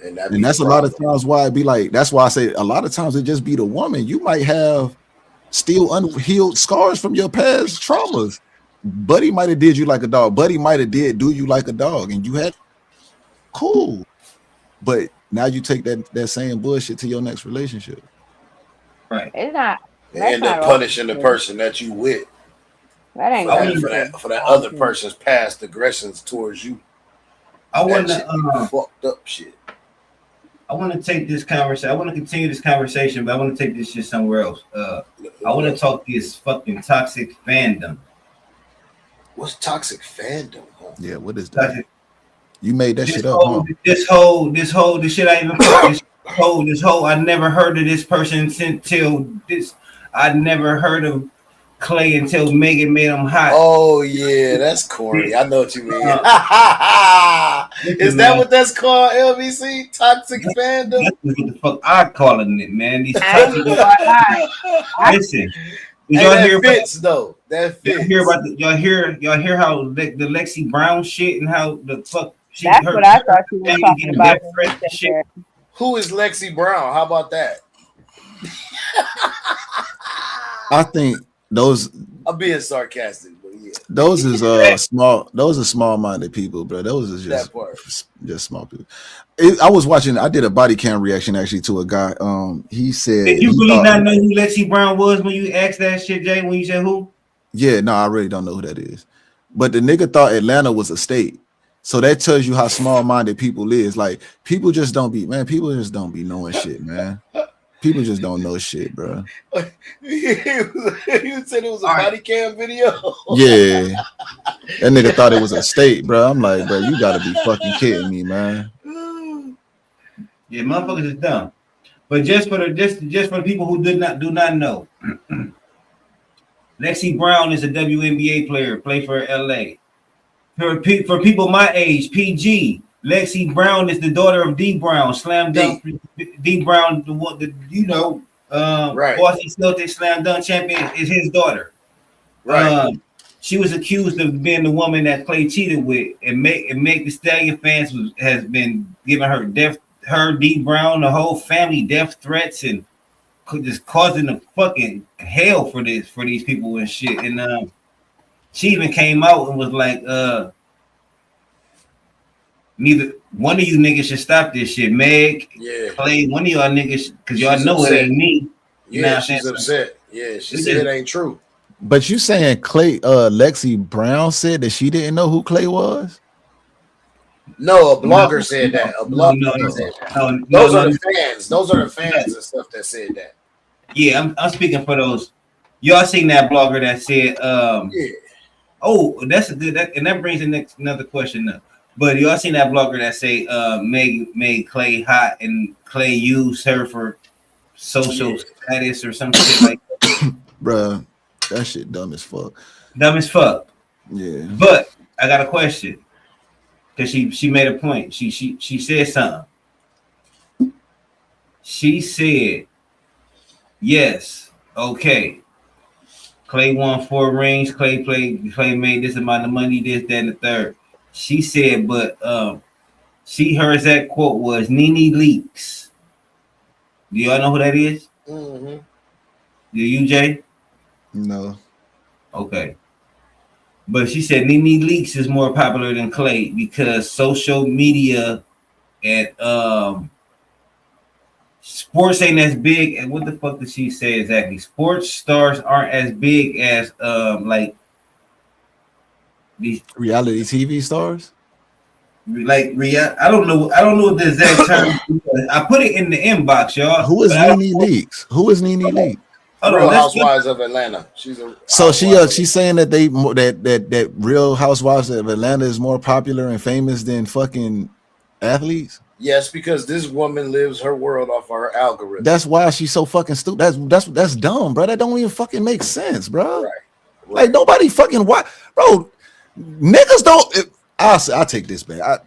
And that's a lot of times why it be like, that's why I say a lot of times it just be the woman. You might have still unhealed scars from your past traumas. Buddy might have did you like a dog. Buddy might have do you like a dog, and you had cool. But now you take that same bullshit to your next relationship. Right. It's not. And end up punishing the person that you with. That ain't for that other person's past aggressions towards you. I want to fucked up shit. I want to take this conversation. I want to continue this conversation, but I want to take this shit somewhere else. I want to talk this fucking toxic fandom. What's toxic fandom? Huh? Yeah, what is that? Toxic. You made that shit up, huh? This shit I even this whole I never heard of this person until this. I never heard of Klay until Megan made him hot. Oh yeah, that's corny. I know what you mean. Is that man, what that's called? LBC Toxic Fandom. That's what the fuck I'm calling it, man. These I ain't toxic. gonna lie. Listen, Hey, y'all that hear fits though. That y'all fits. hear about y'all hear how the Lexi Brown shit and how the fuck That's what I thought you was family talking getting about death when threats you and said shit. that. Who is Lexi Brown? How about that? I think those I'm being sarcastic, but yeah, those is small. Those are small-minded people, bro. Those is that part. just small people. I was watching. I did a body cam reaction actually to a guy. He said, Did you he really thought, not know who Lexi Brown was when you asked that shit, Jay? When you said who? yeah, no, I really don't know who that is. But the nigga thought Atlanta was a state. So that tells you how small-minded people is. Like people just don't be, man. People just don't be knowing shit, man. People just don't know shit, bro. You said it was a body cam video. Yeah, that nigga thought it was a state, bro. I'm like, bro, you gotta be fucking kidding me, man. Yeah, motherfuckers is dumb. But just for the people who do not know, Lexi Brown is a WNBA player, play for LA. For people my age, PG, Lexi Brown is the daughter of D Brown, slam dunk. D Brown, the one that right. Boston Celtics slam dunk champion is his daughter. Right. She was accused of being the woman that Klay cheated with, and make the Stallion fans has been giving her D Brown, the whole family death threats, and just causing the fucking hell for these people and shit. And she even came out and was like, neither one of you niggas should stop this shit. Meg, Klay, one of y'all niggas, because y'all know upset. It ain't me. Yeah, she's upset. Yeah, she said it ain't true. But you saying Lexi Brown said that she didn't know who Klay was? No, a blogger said that. A blogger said that. Those are the fans. Those are the fans and stuff that said that. Yeah, I'm speaking for those. Y'all seen that blogger that said, yeah. Oh, that's a good, and that brings the another question up. But y'all seen that blogger that say made Klay hot and Klay used her for social status or some shit like that. Bruh, that shit dumb as fuck. Dumb as fuck. Yeah. But I got a question. Because she made a point. She said something. She said, yes, okay. Klay won 4 rings. Klay made this amount of money, this, that, and the third. She said, but her exact quote was Nene Leakes. Do y'all know who that is? Mm-hmm. Do you, Jay? No. Okay. But she said Nene Leakes is more popular than Klay because social media and sports ain't as big. And what the fuck did she say exactly? Sports stars aren't as big as like these reality TV stars. Like I don't know what the exact term. I put it in the inbox, y'all. Who is Nene Leakes? Who is Nene Leakes? Real Housewives of Atlanta. She's saying that that Real Housewives of Atlanta is more popular and famous than fucking athletes. Yes, because this woman lives her world off her algorithm. That's why she's so fucking stupid. That's dumb, bro. That don't even fucking make sense, bro. Right. Like nobody fucking watch, bro. Niggas don't. I'll take this back.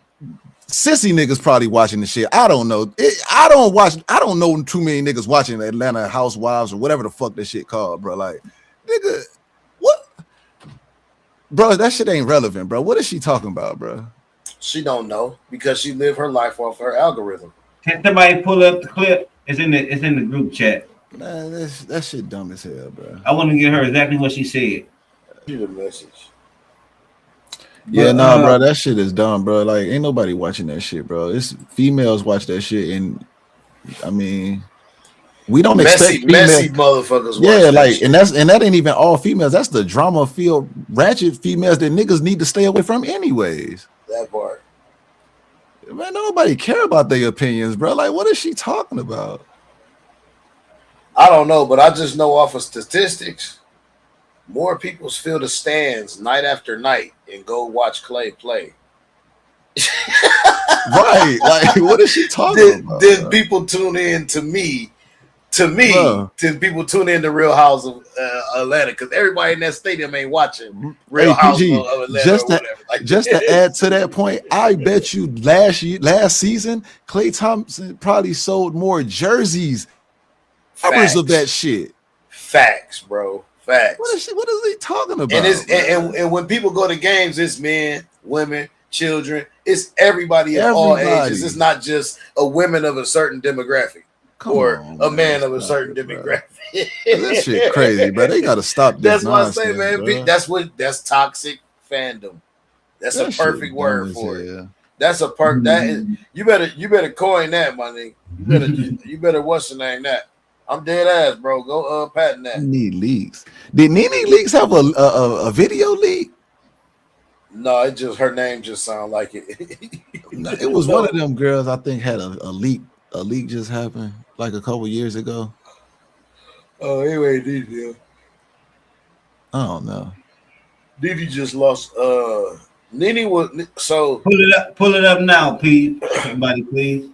Sissy niggas probably watching the shit. I don't know. I don't know too many niggas watching Atlanta Housewives or whatever the fuck that shit called, bro. Like, nigga, what? Bro, that shit ain't relevant, bro. What is she talking about, bro? She don't know because she lived her life off her algorithm. Can somebody pull up the clip? It's in the group chat. Man, that shit dumb as hell, bro. I want to get her exactly what she said. See the message. Yeah, bro, that shit is dumb, bro. Like, ain't nobody watching that shit, bro. It's females watch that shit, and I mean, we don't expect messy motherfuckers. Yeah, like, and that ain't even all females. That's the drama-filled, ratchet females that niggas need to stay away from, anyways. That part, man. Nobody care about their opinions, bro. Like, what is she talking about? I don't know, but I just know off of statistics. More people fill the stands night after night and go watch Klay play. Right. Like, what is she talking about? Then people tune in to me to me, Bro. to people tune in to Real House of Atlanta, because everybody in that stadium ain't watching Real Hey, House PG, of Atlanta just or to, whatever. Like, just to add to that point, I bet you last season, Klay Thompson probably sold more jerseys, covers of that shit. Facts, bro. Facts. What is he talking about? And it's and when people go to games, it's men, women, children. It's everybody of all ages. It's not just a women of a certain demographic or a man of a certain demographic. That shit crazy, bro. They gotta stop this. That's what I say, man. That's toxic fandom. That's a perfect word for it. That's a that you better coin that, my nigga. You better what's the name that. I'm dead ass, bro. Go patent that. Need leaks. Did Nene Leaks have a video leak? No, it just her name just sound like it. It was one of them girls I think had a leak. A leak just happened like a couple years ago. Oh, anyway, Didi. I don't know. Didi just lost. Nene was so. Pull it up now, Pete. Somebody, please.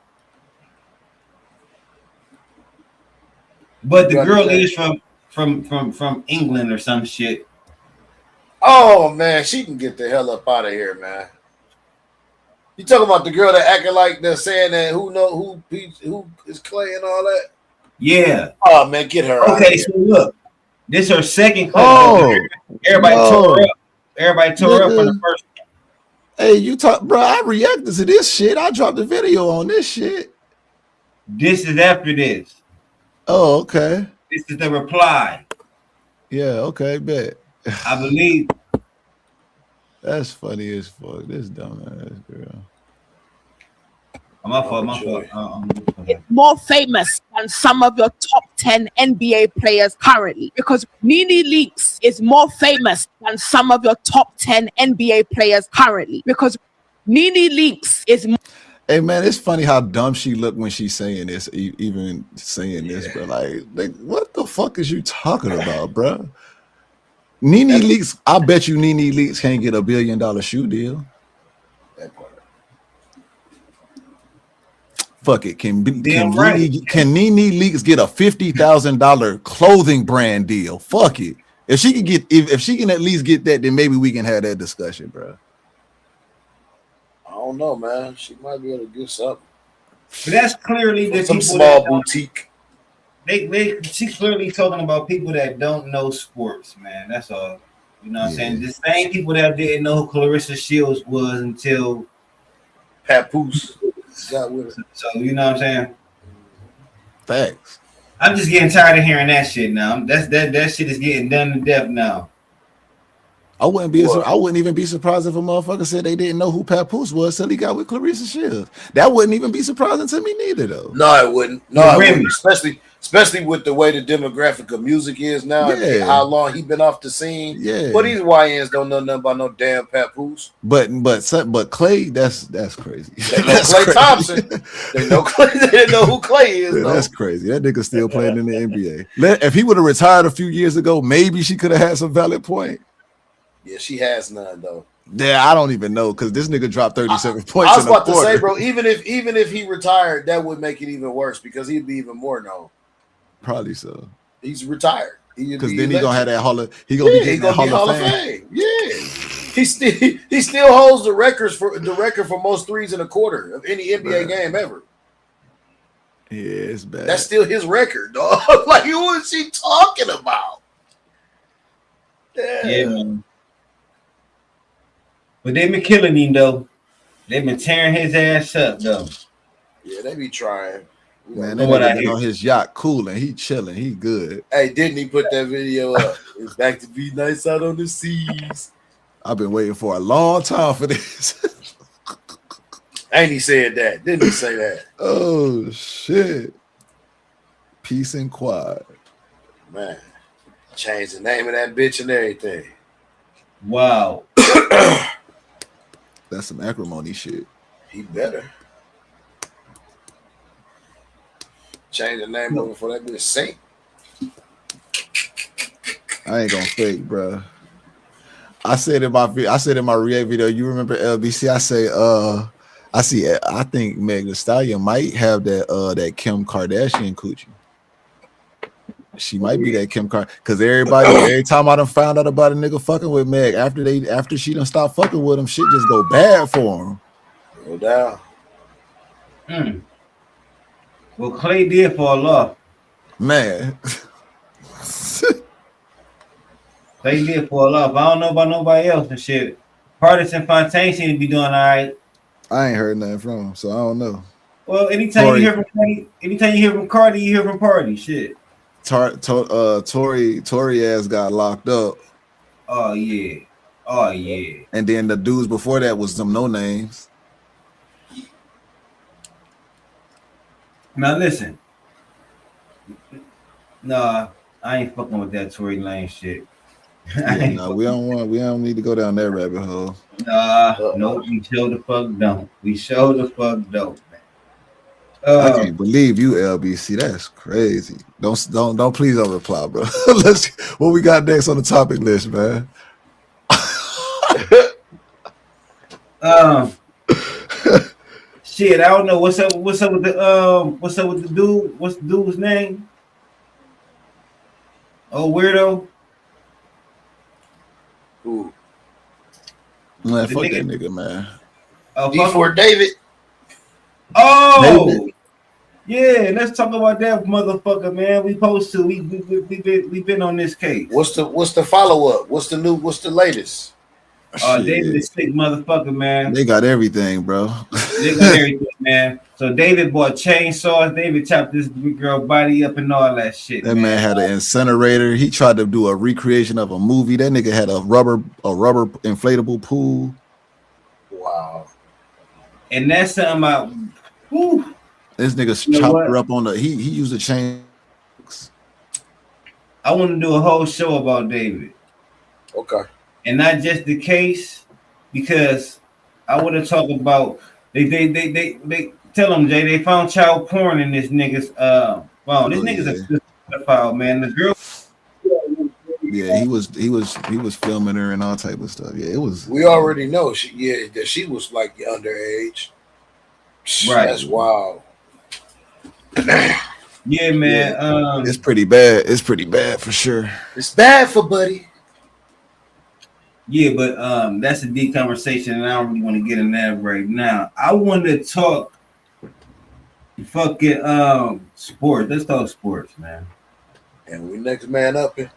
But the girl is from England or some shit. Oh man, she can get the hell up out of here, man. You talking about the girl that acting like they're saying that who is Klay and all that? Yeah. Oh man, get her. Okay, so look, this is her second clip. Oh, everybody tore her up. Everybody tore her up on the first. Hey, you talk, bro. I reacted to this shit. I dropped a video on this shit. This is after this. Oh, okay. This is the reply. Yeah, okay, bet. I believe. That's funny as fuck. This dumbass girl. My fault. It's more famous than some of your top 10 NBA players currently, because Nene Leakes is more famous than some of your top 10 NBA players currently, because Nene Leakes is. Hey man, it's funny how dumb she looked when she's saying this, even saying this, bro. Like, what the fuck is you talking about, bro? Nene Leakes, I bet you Nene Leakes can't get $1 billion shoe deal. Fuck it. Can Nene Leakes get a $50,000 clothing brand deal? Fuck it. If she can get, if she can at least get that, then maybe we can have that discussion, bro. I don't know, man. She might be able to get something. But that's clearly the some people small boutique. She's clearly talking about people that don't know sports, man. That's all. You know what I'm saying? The same people that didn't know who Clarissa Shields was until Papoose got with her. So you know what I'm saying? Facts. I'm just getting tired of hearing that shit now. That shit is getting done to death now. I wouldn't even be surprised if a motherfucker said they didn't know who Papoose was till he got with Clarissa Shields. That wouldn't even be surprising to me neither, though. No, it wouldn't. No, it wouldn't. Especially with the way the demographic of music is now, and how long he been off the scene. Yeah, but these YNs don't know nothing about no damn Papoose. But Klay, that's crazy. They know Klay Thompson. They know Klay. They didn't know who Klay is. Yeah, that's crazy. That nigga still playing in the NBA. If he would have retired a few years ago, maybe she could have had some valid point. Yeah, she has none though. Yeah, I don't even know because this nigga dropped 37 points. I was about to say, bro, even if he retired, that would make it even worse because he'd be even more known. Probably so. He's retired. Because then he gonna have that Hall of He gonna be getting that Hall of Fame. Yeah, he still holds the record for most threes in a quarter of any NBA game ever. Yeah, it's bad. That's still his record, dog. Like, who is he talking about? Yeah, man. But they've been killing him though. They've been tearing his ass up though. Yeah, they be trying. Man, that nigga been on his yacht cooling. He chilling. He good. Hey, didn't he put that video up? It's back to be nice out on the seas. I've been waiting for a long time for this. Ain't he said that? Didn't he say that? Oh, shit. Peace and quiet. Man, change the name of that bitch and everything. Wow. That's some acrimony shit. He better. Change the name over for that bitch Saint. I ain't gonna fake, bro. I said in my React video, you remember LBC? I think Meg Thee Stallion might have that Kim Kardashian coochie. She might be that Kim Kardashian because every time I done found out about a nigga fucking with Meg after she done stopped fucking with him, shit just go bad for him. No doubt. Well, Clay did fall off. Man. Clay did fall off. I don't know about nobody else and shit. Partisan Fontaine seem to be doing all right. I ain't heard nothing from him, so I don't know. Well, anytime you hear from Cardi, you hear from Party. Shit. Tory ass got locked up. Oh yeah. And then the dudes before that was some no names. Now listen. Nah, I ain't fucking with that Tory Lane shit. Yeah, no, we don't need to go down that rabbit hole. No, we show the fuck don't. We show the fuck don't, man. I can't believe you, LBC. That's crazy. Don't please don't reply, bro. What we got next on the topic list, man? Shit, I don't know what's up with the dude. What's the dude's name? Oh, weirdo. Ooh. Man, fuck that nigga, man. D4 David. Oh, David. Yeah, let's talk about that motherfucker, man. We supposed to. We've been on this case. What's the follow up? What's the latest? David is sick motherfucker, man. They got everything, bro. They got everything, man. So David bought chainsaws. David chopped this girl body up and all that shit. That man had an incinerator. He tried to do a recreation of a movie. That nigga had a rubber inflatable pool. Wow. And that's something about. Whew. This nigga chopped her up on the. He used a chain. I want to do a whole show about David. Okay. And not just the case, because I want to talk about they tell them, Jay, they found child porn in this nigga's phone. This nigga's a pedophile, man. The girl. Yeah, he was filming her and all type of stuff. Yeah, it was. We already know that she was like underage. Right. That's wild. Yeah, man. Yeah. It's pretty bad. It's pretty bad for sure. It's bad for Buddy. Yeah, but that's a deep conversation, and I don't really want to get in that right now. I want to talk fucking sports. Let's talk sports, man. And we next man up here.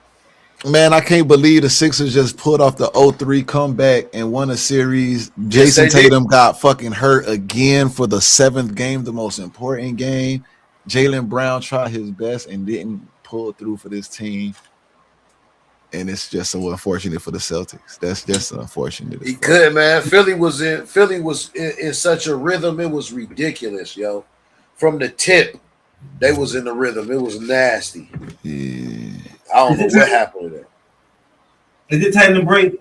Man, I can't believe the Sixers just pulled off the 0-3 comeback and won a series. Jason Tatum got fucking hurt again for the 7th game, the most important game. Jaylen Brown tried his best and didn't pull through for this team. And it's just so unfortunate for the Celtics. That's just unfortunate. He could, man. Philly was in such a rhythm. It was ridiculous, yo. From the tip, they was in the rhythm. It was nasty. Yeah. I don't know what happened with that. Is it time to break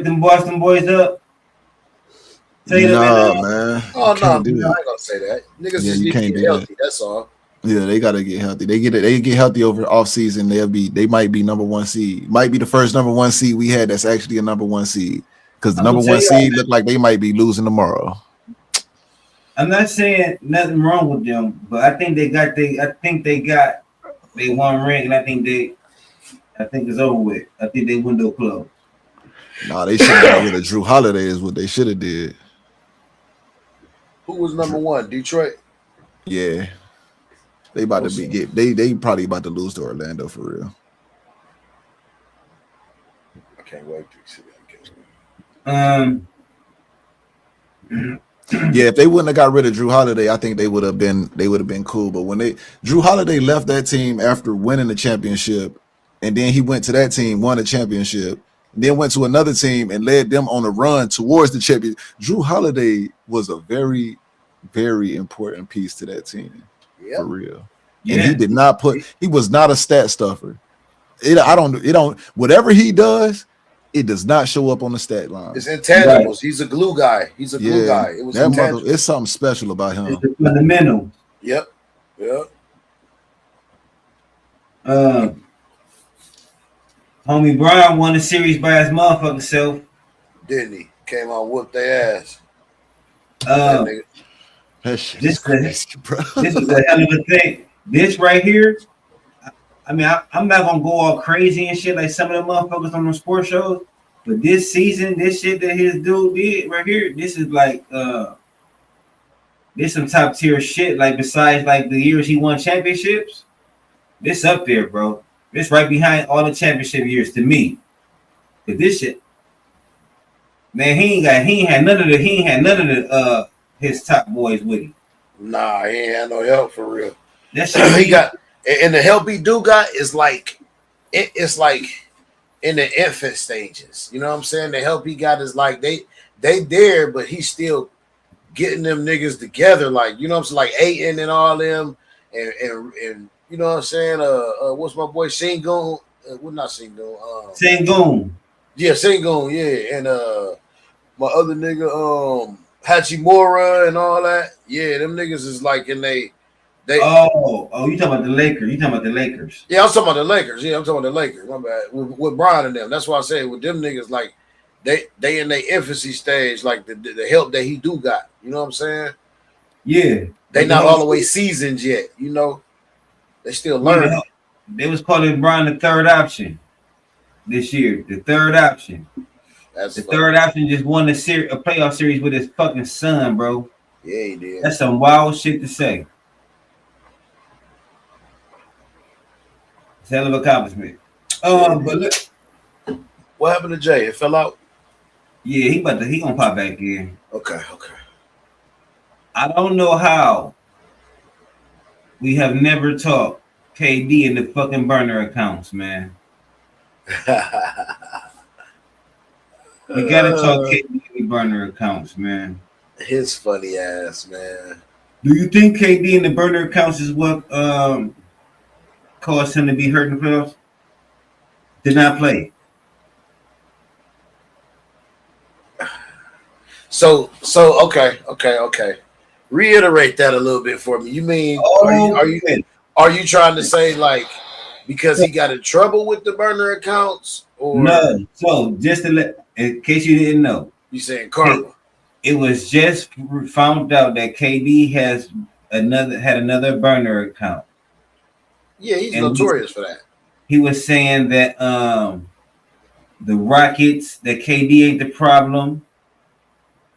them Boston boys up? Man. Oh no, I ain't gonna say that. Niggas just need to get healthy. That's all. Yeah, they gotta get healthy. They get healthy over off season. They might be number 1 seed. Might be the first number 1 seed we had that's actually a number 1 seed. Because the number 1 seed look like they might be losing tomorrow. I'm not saying nothing wrong with them, but I think they got they one ring, and I think it's over with. I think they window closed. Nah, they should have got rid of Drew Holiday is what they should have did. Who was number 1? Detroit? Yeah. They about to they probably about to lose to Orlando for real. I can't wait to see that game. Yeah, if they wouldn't have got rid of Drew Holiday, I think they would have been cool. But when Drew Holiday left that team after winning the championship, and then he went to that team, won a championship, and then went to another team and led them on a run towards the champion. Drew Holiday was a very, very important piece to that team. Yep. For real. Yeah. And he was not a stat stuffer. Whatever he does, it does not show up on the stat line. It's intangibles. Right. He's a glue guy. It was it's something special about him. It's fundamental. Yep. Homie Brian won the series by his motherfucking self. Didn't he? Came on, whooped their ass. That shit This is crazy, bro. This is a hell of a thing. This right here, I mean, I'm not gonna go all crazy and shit like some of the motherfuckers on the sports shows, but this season, this shit that his dude did right here, this is like this some top tier shit. Like besides like the years he won championships, this up there, bro. This right behind all the championship years to me. But this shit, man, he ain't had none of the his top boys with him. Nah, he ain't had no help for real. That shit He got, and the help he do got is like it's like in the infant stages. You know what I'm saying? The help he got is like they there, but he's still getting them niggas together. Like, you know what I'm saying? Like Aiden and all them, and you know what I'm saying? What's my boy Sengun? Well, not Sengun. Sengun. Yeah, Sengun. Yeah, and my other nigga Hachimura and all that. Yeah, them niggas is like in they. Oh, you talking about the Lakers? You talking about the Lakers? Yeah, I'm talking about the Lakers. Yeah, I'm talking about the Lakers. My bad. With Brian and them. That's why I say with them niggas, like they in their infancy stage, like the help that he do got. You know what I'm saying? Yeah. They not all the way seasoned yet. You know, they still learning. They was calling Brian the third option this year. The third option. That's the third option just won a playoff series with his fucking son, bro. Yeah, he did. That's some wild shit to say. It's a hell of an accomplishment. But look, what happened to Jay? It fell out. Yeah, he gonna pop back in. Okay. I don't know how we have never talked KD in the fucking burner accounts, man. We gotta talk KD in the burner accounts, man. His funny ass, man. Do you think KD in the burner accounts is what caused him to be hurt in the playoffs? Did not play. So okay. Reiterate that a little bit for me. You mean are you trying to say like because he got in trouble with the burner accounts or no? So just to let, in case you didn't know, you saying karma? It was just found out that KD had another burner account. Yeah, he's notorious for that. He was saying that the Rockets, that KD ain't the problem.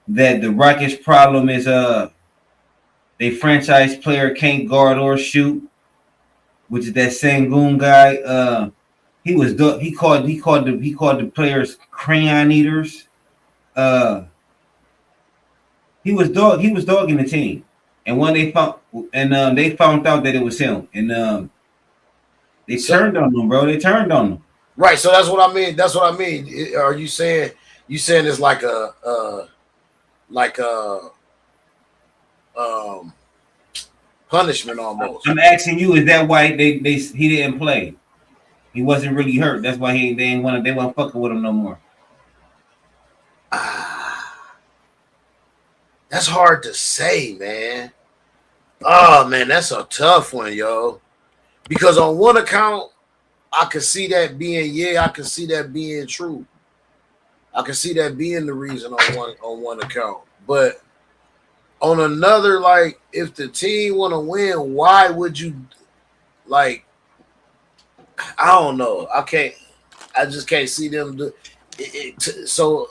That the Rockets' problem is they franchise player can't guard or shoot, which is that Sengun guy. He called the players crayon eaters. He was dogging the team, and when they found out that it was him, and they turned on him, bro. They turned on him. Right. So that's what I mean. Are you saying it's like a punishment almost? I'm asking you, is that why he didn't play? He wasn't really hurt. That's why they weren't fucking with him no more. That's hard to say, man. Oh man, that's a tough one, yo. Because on one account, I could see that being I could see that being true. I could see that being the reason on one account. But on another, like if the team want to win, why would you like? I don't know. I just can't see them do it. So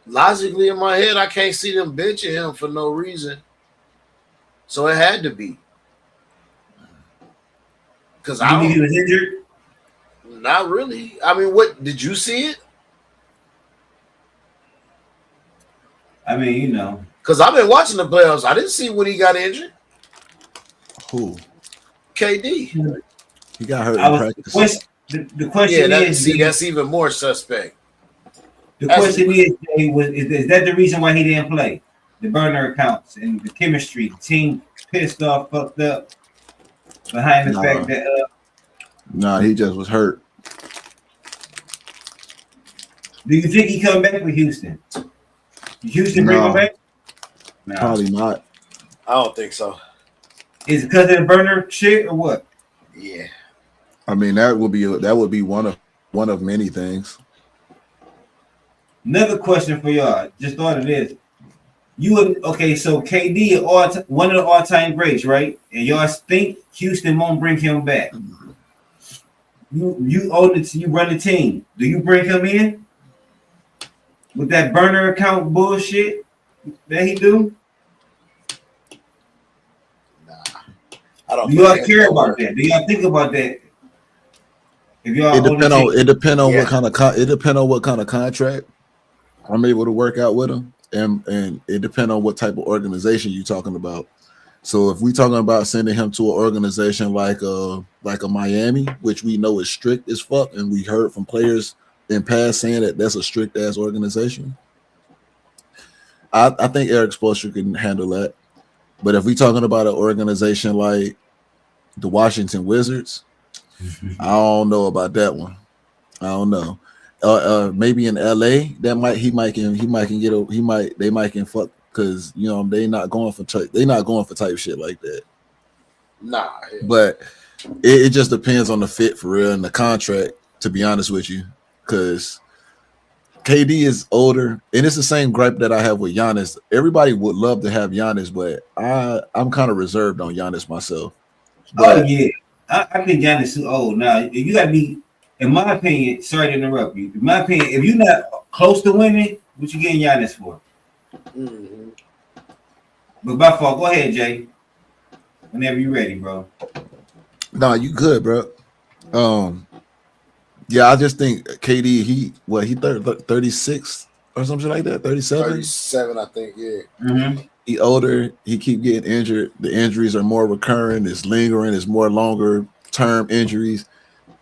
logically in my head, I can't see them benching him for no reason. So it had to be. Because I think he was injured. Not really. I mean, what did you see it? I mean, you know, because I've been watching the playoffs. I didn't see when he got injured. Who? KD. He got hurt in practice. The question is, that's even more suspect. The question is that the reason why he didn't play? The burner accounts and the chemistry, the team pissed off, fucked up behind the fact that he just was hurt. Do you think he come back with Houston? Houston bring him back? No. Probably not. I don't think so. Is it because of the burner shit or what? Yeah. I mean, that would be one of many things. Another question for y'all. Just thought of this. You would okay? So KD, one of the all-time greats, right? And y'all think Houston won't bring him back? You own it. You run the team. Do you bring him in with that burner account bullshit that he do? Nah, I don't. Do y'all care about that? Do y'all think about that? If y'all it depend on what kind of contract I'm able to work out with him, and it depends on what type of organization you're talking about. So if we talking about sending him to an organization like a Miami, which we know is strict as fuck, and we heard from players in past saying that that's a strict ass organization, I think Eric Spoelstra can handle that. But if we talking about an organization like the Washington Wizards, I don't know about that one. I don't know. Maybe in LA, they might can fuck, because you know they not going for type shit like that. Nah, but it just depends on the fit for real and the contract. To be honest with you, because KD is older, and it's the same gripe that I have with Giannis. Everybody would love to have Giannis, but I'm kind of reserved on Giannis myself. But, yeah, I think Giannis too old now. You got to be, in my opinion. Sorry to interrupt you. In my opinion, if you're not close to winning, what you getting Giannis for? Mm-hmm. But by far, go ahead, Jay. Whenever you're ready, bro. No, you good, bro. Yeah, I just think KD, he 36 or something like that, 37? 37, I think, yeah. Mm-hmm. He older, he keep getting injured. The injuries are more recurring, it's lingering, it's more longer term injuries.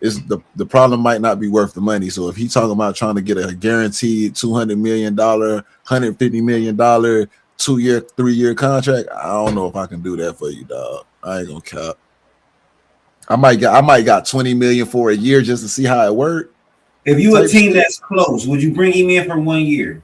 The problem might not be worth the money. So if he's talking about trying to get a guaranteed $200 million, $150 million, 2-year, 3-year contract, I don't know if I can do that for you, dog. I ain't gonna cap. I might got 20 million for a year just to see how it worked. If you a team that's close, would you bring him in for 1 year?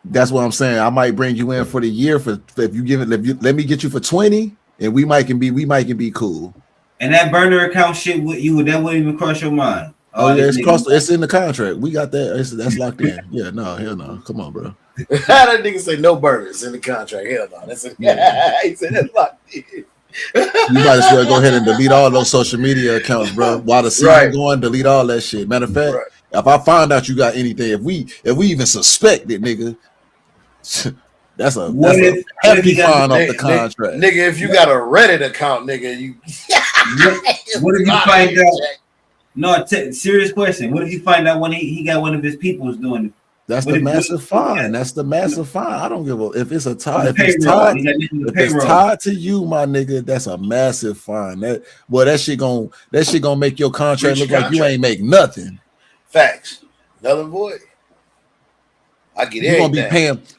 That's what I'm saying. I might bring you in for the year let me get you for 20, and we might can be cool. And that burner account shit that wouldn't even cross your mind. Oh yeah, it's in the contract. We got that. That's locked in. Yeah, no, hell no. Come on, bro. That nigga say no burners in the contract. Hell no. He said that's locked in. You might as well go ahead and delete all those social media accounts, bro. While the season going, delete all that shit. Matter of fact, if I find out you got anything, if we even suspect it, nigga, that's a hefty fine off the contract. Nigga, if you got a Reddit account, nigga, you what if you find out? No, serious question. What if you find out when he got one of his peoples doing it? That's the massive fine. That's the massive fine. I don't give a if it's a tie. If it's tied to you, my nigga, that's a massive fine. That shit gonna make your contract look like you ain't make nothing. Facts. Another void. I get it.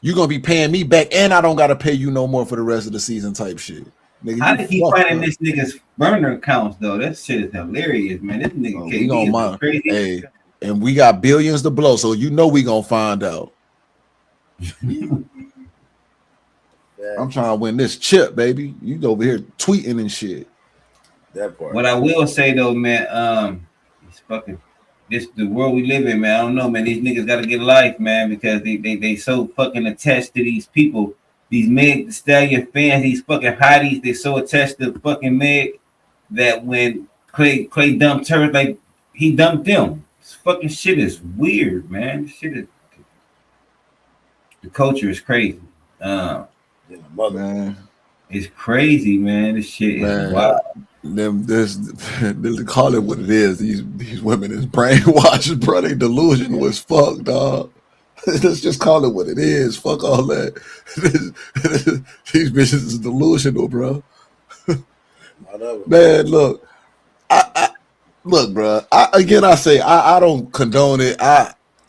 You're gonna be paying me back, and I don't gotta pay you no more for the rest of the season type shit. Nigga, how did he finding this nigga's burner accounts though? That shit is hilarious, man. This nigga KD is crazy. Hey, and we got billions to blow, so you know we gonna find out. I'm trying to win this chip, baby. You over here tweeting and shit. That part. What I will say though, man, it's fucking the world we live in, man. I don't know, man. These niggas gotta get a life, man, because they so fucking attached to these people. These Meg Stallion fans, these fucking hotties, they so attached to fucking Meg that when Clay dumped her, like he dumped them. This fucking shit is weird, man. This shit is the culture is crazy. Man. It's crazy, man. This shit is wild. They call it what it is. These women is brainwashed, bro. They delusional as fuck, dog. Let's just call it what it is. Fuck all that. These bitches is delusional, bro. Man, look, look, bro. I say I don't condone it.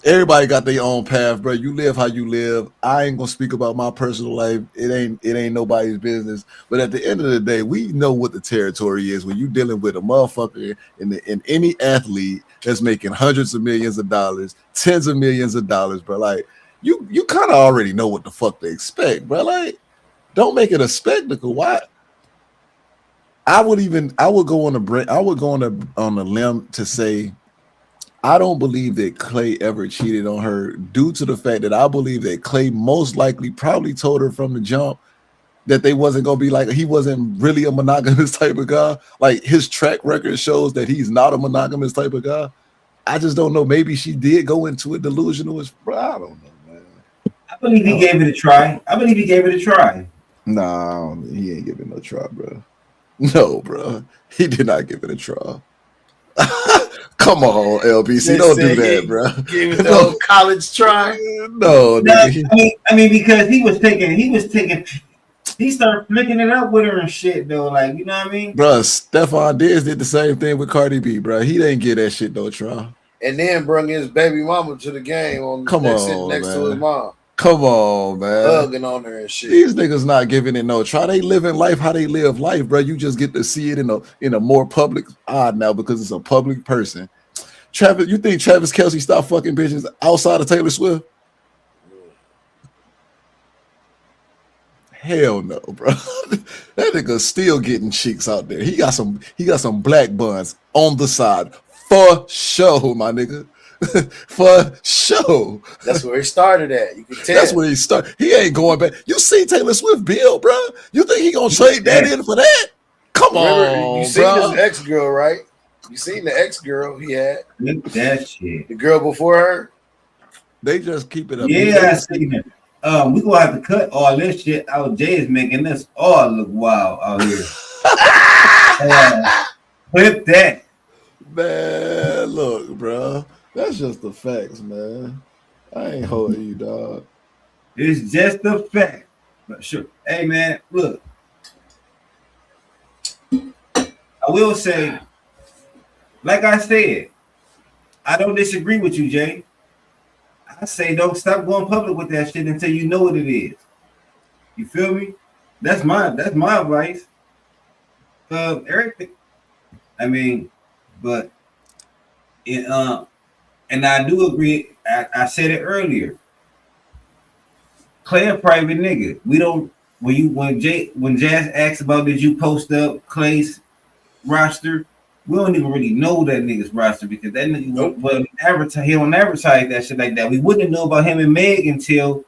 Everybody got their own path, bro. You live how you live. I ain't gonna speak about my personal life. It ain't nobody's business. But at the end of the day, we know what the territory is when you dealing with a motherfucker in any athlete that's making hundreds of millions of dollars, tens of millions of dollars, bro. Like you kind of already know what the fuck they expect, bro. Like, don't make it a spectacle. Why? I would go on a limb to say I don't believe that Klay ever cheated on her due to the fact that I believe that Klay most likely probably told her from the jump that they wasn't gonna be like he wasn't really a monogamous type of guy. Like his track record shows that he's not a monogamous type of guy. I just don't know. Maybe she did go into it delusional. Bro, I don't know, man. I believe he gave it a try. Nah, he ain't giving no try, bro. No, bro. He did not give it a try. Come on, LBC. Don't do that, bro. Give it the old college try. No, nigga. I mean, because he started flicking it up with her and shit, though. Like, you know what I mean? Bro, Stephon Diggs did the same thing with Cardi B, bro. He didn't get that shit no try. And then bring his baby mama to the game sitting next to his mom. Come on, man. Hugging on her and shit. These niggas not giving it no try. They living life how they live life, bro. You just get to see it in a more public now because it's a public person. Travis, you think Travis Kelce stopped fucking bitches outside of Taylor Swift? Hell no, bro. That nigga still getting cheeks out there. He got some black buns on the side for sure, my nigga. For sure. That's where he started at. You can tell. That's where he started. He ain't going back. You see Taylor Swift bill, bro? You think he gonna trade that in for that? Come on, you seen his ex-girl, right? You seen the ex-girl he had? That shit. The girl before her? They just keep it up. Yeah, I seen it. We gonna have to cut all this shit out. Jay is making this all look wild out here. Clip that. Man, look, bro. That's just the facts, man. I ain't holding you, dog. It's just a fact. But sure. Hey, man, look. I will say, like I said, I don't disagree with you, Jay. I say don't stop going public with that shit until you know what it is. You feel me? That's my advice. Everything. I mean, but and I do agree. I said it earlier. Klay a private nigga. We don't when Jazz asks about did you post up Klay's roster, we don't even really know that nigga's roster because that nigga he don't advertise that shit like that. We wouldn't know about him and Meg until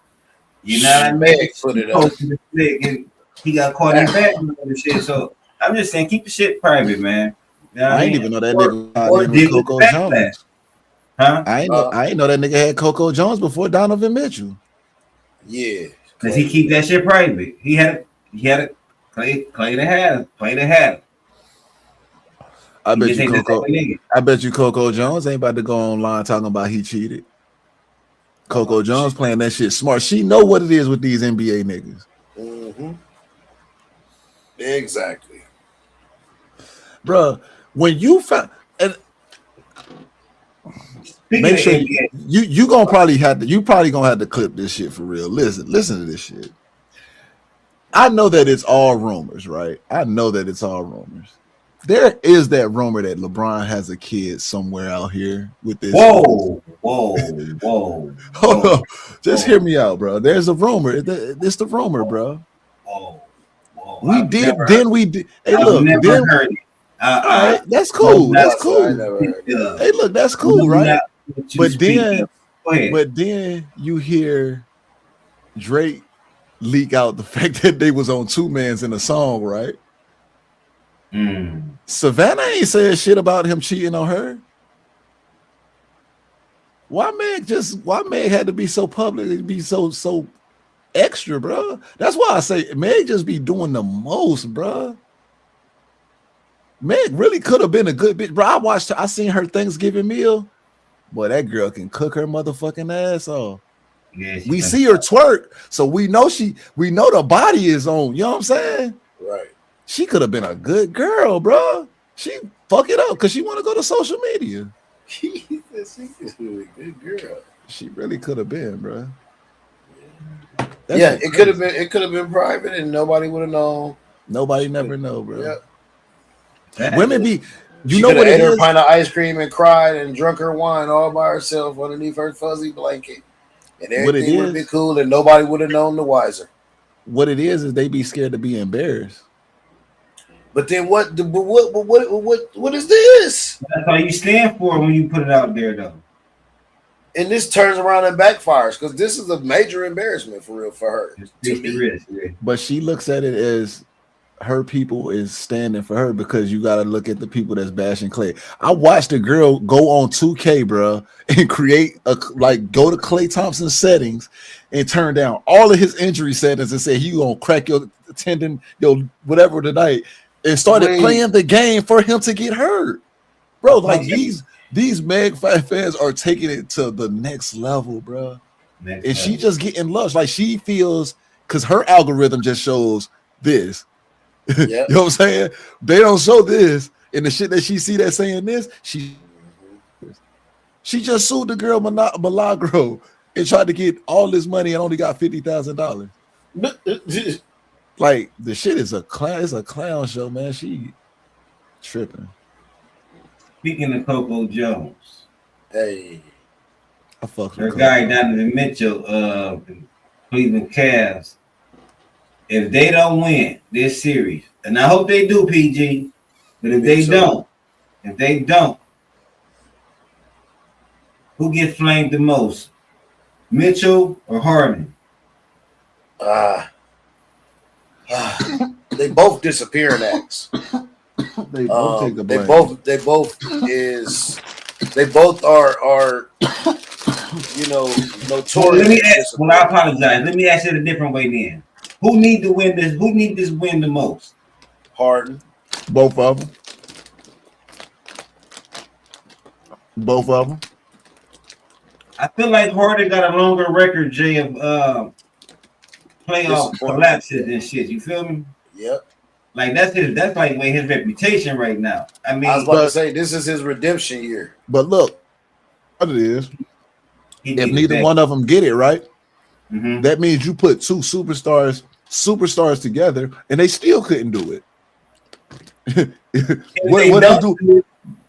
you know what I mean. Meg put it up. And he got caught in bad and shit. So I'm just saying keep the shit private, man. You know I ain't even know that nigga Coco Jones. Huh? I ain't know that nigga had Coco Jones before Donovan Mitchell. Yeah. Does he keep that shit private? He had it. Klay the hat. I bet you Coco Jones ain't about to go online talking about he cheated. Coco Jones playing that shit smart. She know what it is with these NBA niggas. Mm-hmm. Exactly. Bruh, when you found make sure you gonna probably gonna have to clip this shit for real. Listen to this shit. I know that it's all rumors, right? I know that it's all rumors. There is that rumor that LeBron has a kid somewhere out here with this. Whoa. Hold on. Just hear me out, bro. There's a rumor. It's the rumor, bro. Whoa. We did. Hey, look. Heard it. All right, that's cool. That's cool. Hey, look, that's cool, right? But then you hear Drake leak out the fact that they was on two mans in a song, right? Savannah ain't saying shit about him cheating on her. Why Meg had to be so public, be so extra, bro? That's why I say Meg just be doing the most, bro. Meg really could have been a good bitch, bro. I seen her Thanksgiving meal. Boy, that girl can cook her motherfucking ass off. Yeah, we see her twerk, so we know the body is on. You know what I'm saying? Right. She could have been a good girl, bro. She fuck it up because she want to go to social media. She is a good girl. She really could have been, bro. Yeah, it could have been. It could have been private, and nobody would have known. Nobody never know, bro. Yep. Women be. She know what it is? Ate her pint of ice cream and cried and drunk her wine all by herself underneath her fuzzy blanket, and everything would have been cool, and nobody would have known the wiser. What it is they be scared to be embarrassed. But then what is this? That's all you stand for when you put it out there, though. And this turns around and backfires because this is a major embarrassment for real for her. But she looks at it as her people is standing for her because you got to look at the people that's bashing Klay. I watched a girl go on 2K, bro, and create go to Klay Thompson's settings and turn down all of his injury settings and say he gonna crack your tendon, your whatever tonight, and started playing the game for him to get hurt, bro. Like these Meg fans are taking it to the next level, bro. And she just getting lush. Like she feels because her algorithm just shows this. Yep. You know what I'm saying? They don't show this. And the shit that she see that saying this, she just sued the girl Milagro and tried to get all this money and only got $50,000. Like the shit is a clown. It's a clown show, man. She tripping. Speaking of Coco Jones, hey, I fuck her guy Donovan Mitchell, Cleveland Cavs. If they don't win this series, and I hope they do, PG, but if they don't, who gets flamed the most, Mitchell or Harden? They both disappearing acts. They both take the blame. They both are notorious. Well, I apologize. Let me ask it a different way then. Who need to win this? Who need this win the most? Harden. Both of them. I feel like Harden got a longer record, Jay, of playoff collapses and shit. You feel me? Yep. Like that's like his reputation right now. I mean, I was about to say this is his redemption year. But look, what it is, if neither one of them get it right, that means you put two superstars together, and they still couldn't do it.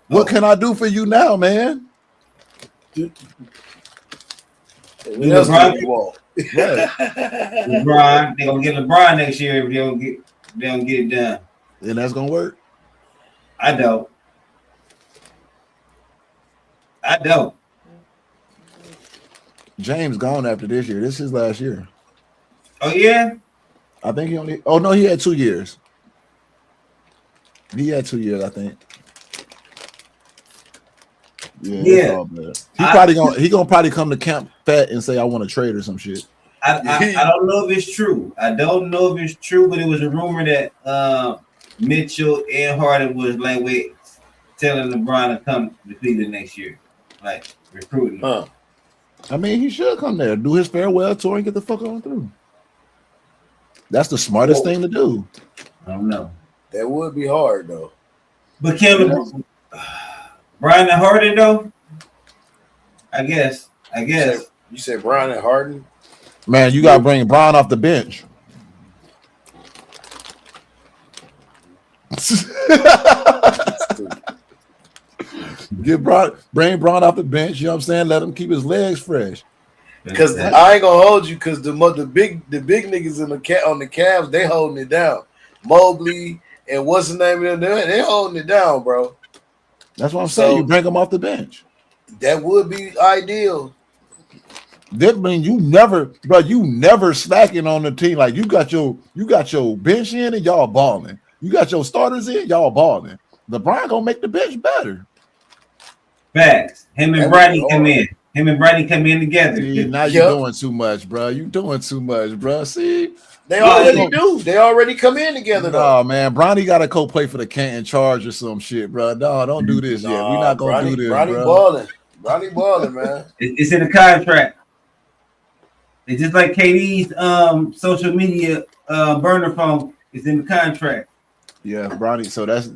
What can I do for you now, man? LeBron, they gonna get LeBron next year if they don't get it done. And that's gonna work. I don't. James gone after this year. This is his last year. Oh yeah? I think he only. Oh no, he had 2 years. He had 2 years, I think. Yeah. He gonna probably come to camp fat and say I want to trade or some shit. I don't know if it's true. I don't know if it's true, but it was a rumor that Mitchell and Harden was like telling LeBron to come to Cleveland next year, like recruiting him. Huh. I mean, he should come there, do his farewell tour, and get the fuck on through. That's the smartest thing to do. I don't know. That would be hard though. But can Brian and Harden though? I guess. You said Brian and Harden? Man, you gotta bring Brian off the bench. Bring Braun off the bench, you know what I'm saying? Let him keep his legs fresh. Because I ain't gonna hold you, because the big niggas on the Cavs, they holding it down. Mobley and what's the name of them? They holding it down, bro. That's what I'm saying. You bring them off the bench. That would be ideal. That mean you never slacking on the team. Like you got your bench in and y'all balling. You got your starters in, y'all balling. LeBron gonna make the bench better. Facts. Him and Brady come in. Him and Brady come in together. See, now you're doing too much, bro. You doing too much, bro. See, they already do. They already come in together, though. No, man. Bronny got to co-play for the Canton Charge or some shit, bro. No, don't do this yet. We're not gonna do this, bro. Bronny balling, man. It's in the contract. It's just like KD's social media burner phone. It's in the contract. Yeah, Bronny.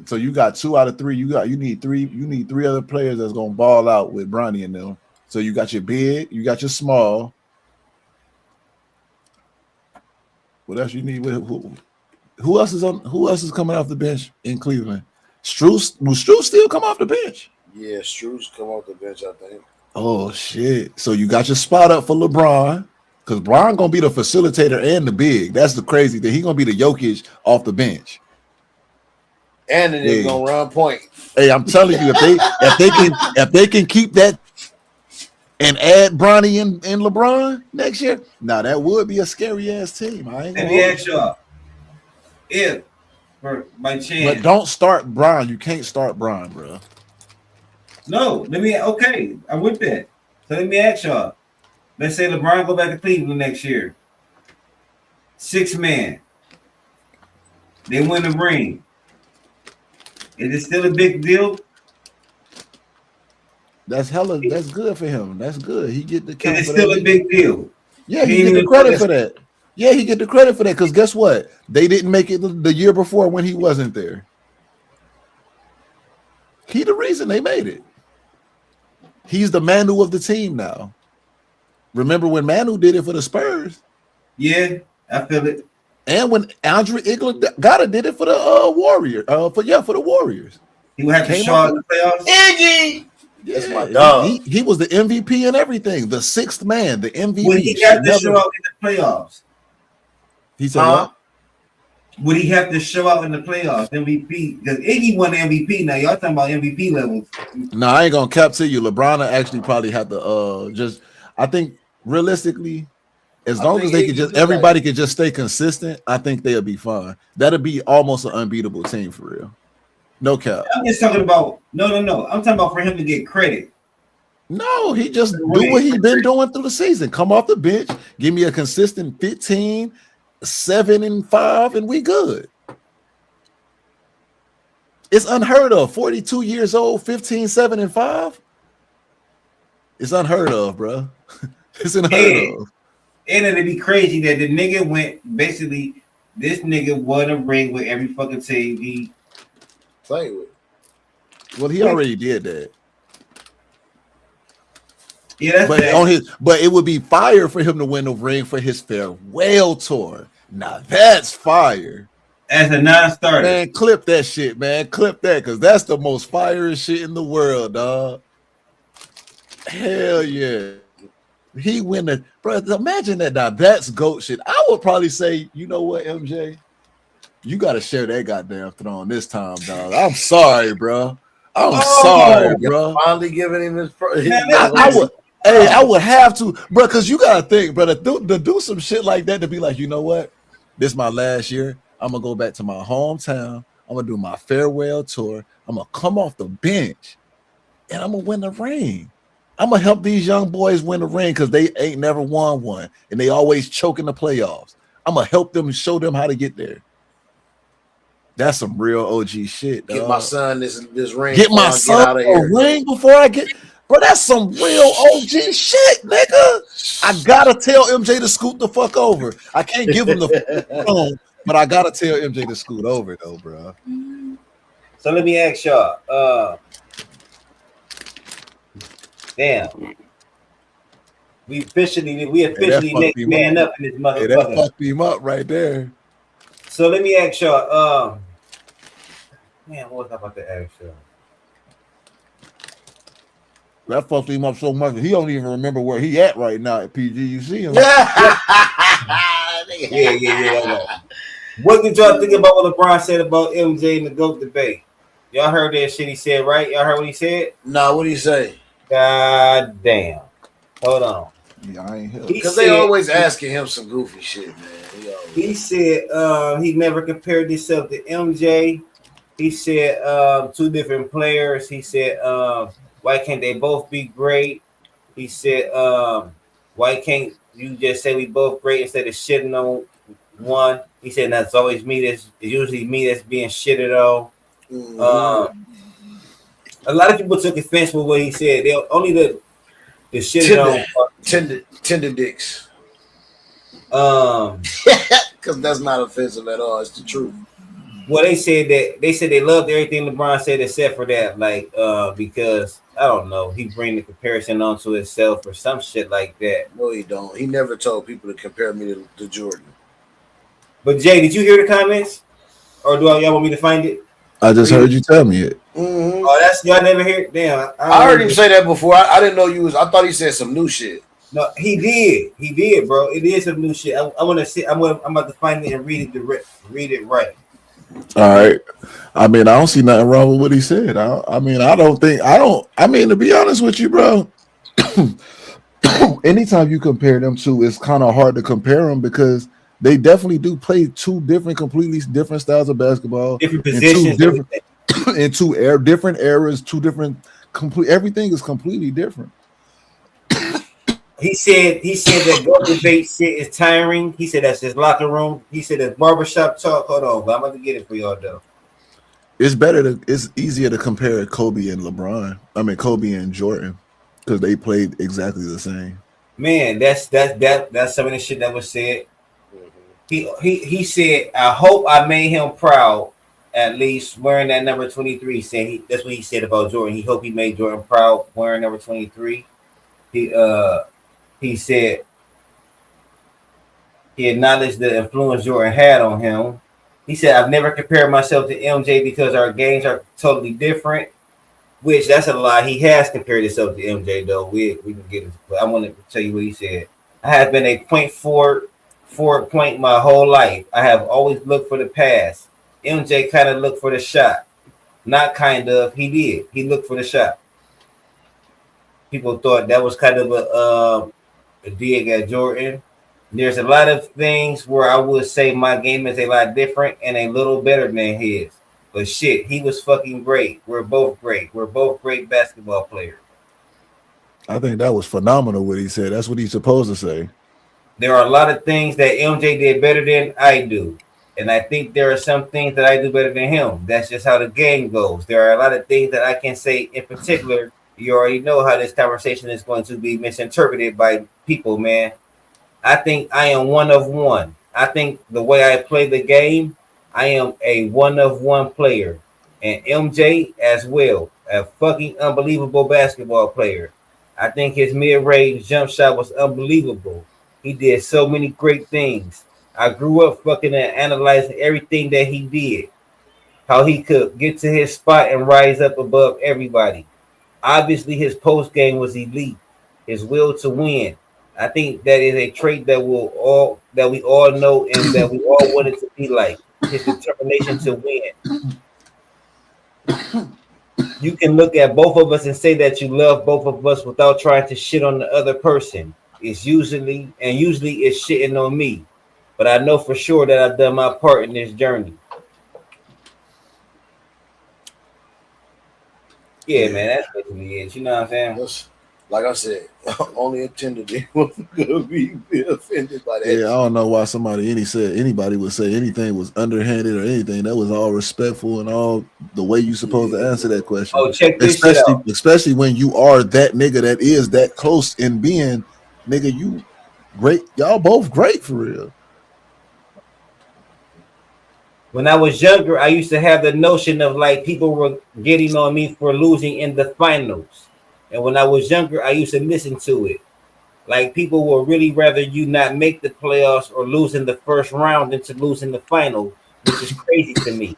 So you got 2 out of 3. You need 3 other players that's gonna ball out with Bronny in them. So you got your big, you got your small. What else you need? Who else is coming off the bench in Cleveland? Strus? Will Strus still come off the bench? Yeah, Strus come off the bench, I think. Oh shit! So you got your spot up for LeBron, because LeBron gonna be the facilitator and the big. That's the crazy thing. He gonna be the Jokic off the bench. And the nigga gonna run point. Hey, I'm telling you, if they can keep that and add Bronny and LeBron next year, now that would be a scary ass team. I ain't Let gonna me ask y'all. If by chance, but don't start Bron. You can't start Bron, bro. No, okay, I'm with that. So let me ask y'all. Let's say LeBron go back to Cleveland next year. 6 man. They win the ring. Is it still a big deal? That's good for him. That's good. He get the Is it still a big deal? Yeah, he get the credit for that. Yeah, he get the credit for that because guess what? They didn't make it the year before when he wasn't there. He the reason they made it. He's the Manu of the team now. Remember when Manu did it for the Spurs? Yeah, I feel it. And when Andre Iguodala did it for the Warriors, for the Warriors. He would have to show out in the playoffs. Iggy! Yeah, that's my dog. He was the MVP and everything. The 6th man, the MVP. Would he have to show out in the playoffs? He said what? Would he have to show out in the playoffs? MVP? Because Iggy won the MVP. Now y'all talking about MVP levels. No, I ain't gonna cap to you. LeBron actually probably had to I think realistically, as long as they could everybody could just stay consistent, I think they'll be fine. That'll be almost an unbeatable team for real. No cap. I'm just talking about no. I'm talking about for him to get credit. No, he just do what he been doing through the season. Come off the bench, give me a consistent 15, 7 and 5, and we good. It's unheard of. 42 years old, 15, 7 and 5. It's unheard of, bro. It's unheard of. And it'd be crazy that the nigga went basically. This nigga won a ring with every fucking team he played with. Well, he already did that. Yeah, but it would be fire for him to win the ring for his farewell tour. Now that's fire. As a non-starter. Man, clip that shit, man. Clip that, because that's the most fire shit in the world, dog. Hell yeah. He win the bro. Imagine that now. That's GOAT shit. I would probably say, you know what, MJ? You gotta share that goddamn throne this time, dog. I'm sorry, bro. I'm sorry, bro. Finally giving him his I would have to, bro, because you gotta think, brother, to do some shit like that, to be like, you know what? This is my last year. I'm gonna go back to my hometown. I'm gonna do my farewell tour. I'm gonna come off the bench and I'm gonna win the ring. I'm gonna help these young boys win the ring because they ain't never won one and they always choke in the playoffs. I'm gonna help them, show them how to get there. That's some real OG shit. Get my son this ring. Get my son a ring before I get. Bro, that's some real OG shit, nigga. I gotta tell MJ to scoot the fuck over. I can't give him the phone, but I gotta tell MJ to scoot over though, bro. So let me ask y'all. Damn. We officially next man up in this motherfucker. That fucked him up right there. So let me ask y'all. Man, what was I about to ask y'all? That fucked him up so much he don't even remember where he at right now at PG. You see him? Yeah. What did y'all think about what LeBron said about MJ and the GOAT debate? Y'all heard that shit he said, right? Y'all heard what he said? No, what did he say? God damn. Hold on. Yeah, I ain't here. Because they always asking him some goofy shit, man. He said he never compared himself to MJ. He said 2 different players. He said why can't they both be great? He said why can't you just say we both great instead of shitting on one? He said that's always me. It's usually me that's being shitted on. A lot of people took offense with what he said. They only the shit on tender dicks. Because that's not offensive at all. It's the truth. Well, they said they loved everything LeBron said except for that, like because I don't know, he bring the comparison onto himself or some shit like that. No, he don't. He never told people to compare me to Jordan. But Jay, did you hear the comments, or do y'all want me to find it? I just heard you tell me it. Mm-hmm. Oh, that's y'all never hear it. Damn, I heard him say that before. I didn't know you was. I thought he said some new shit. No, he did, bro. It is some new shit. I want to see. I'm about to find it and read it right. All right. I mean, I don't see nothing wrong with what he said. I mean, to be honest with you, bro, anytime you compare them two, it's kind of hard to compare them because they definitely do play two completely different styles of basketball, different positions, in different eras, two different everything is completely different. He said that go debate shit is tiring. He said that's his locker room. He said that's barbershop talk. Hold on, but I'm about to get it for y'all though. It's easier to compare Kobe and LeBron. I mean Kobe and Jordan because they played exactly the same. Man, that's some of the shit that was said. He said, I hope I made him proud, at least wearing that number 23. That's what he said about Jordan. He hoped he made Jordan proud wearing number 23. He said he acknowledged the influence Jordan had on him. He said, I've never compared myself to MJ because our games are totally different, which that's a lie. He has compared himself to MJ, though. We can get it, but I want to tell you what he said. I have been a point forward point my whole life. I have always looked for the pass. MJ kind of looked for the shot. Not kind of, he did. He looked for the shot. People thought that was kind of a dig at Jordan. There's a lot of things where I would say my game is a lot different and a little better than his. But shit, he was fucking great. We're both great. We're both great basketball players. I think that was phenomenal what he said. That's what he's supposed to say. There are a lot of things that MJ did better than I do. And I think there are some things that I do better than him. That's just how the game goes. There are a lot of things that I can say in particular. You already know how this conversation is going to be misinterpreted by people, man. I think I am one of one. I think the way I play the game, I am a one of one player. And MJ as well, a fucking unbelievable basketball player. I think his mid-range jump shot was unbelievable. He did so many great things. I grew up fucking analyzing everything that he did. How he could get to his spot and rise up above everybody. Obviously, his post game was elite. His will to win. I think that is a trait that we all know and that we all wanted to be like. His determination to win. You can look at both of us and say that you love both of us without trying to shit on the other person. It's usually it's shitting on me. But I know for sure that I've done my part in this journey. Yeah, man, that's basically it. You know what I'm saying? Like I said, only intended to be offended by that. Yeah, I don't know why anybody would say anything was underhanded or anything. That was all respectful and all the way you supposed to answer that question. Oh, check this shit out. Especially when you are that nigga that is that close in being, nigga, you great. Y'all both great for real. When I was younger, I used to have the notion of like people were getting on me for losing in the finals. And when I was younger, I used to listen to it. Like people will really rather you not make the playoffs or lose in the first round than to lose in the final, which is crazy to me.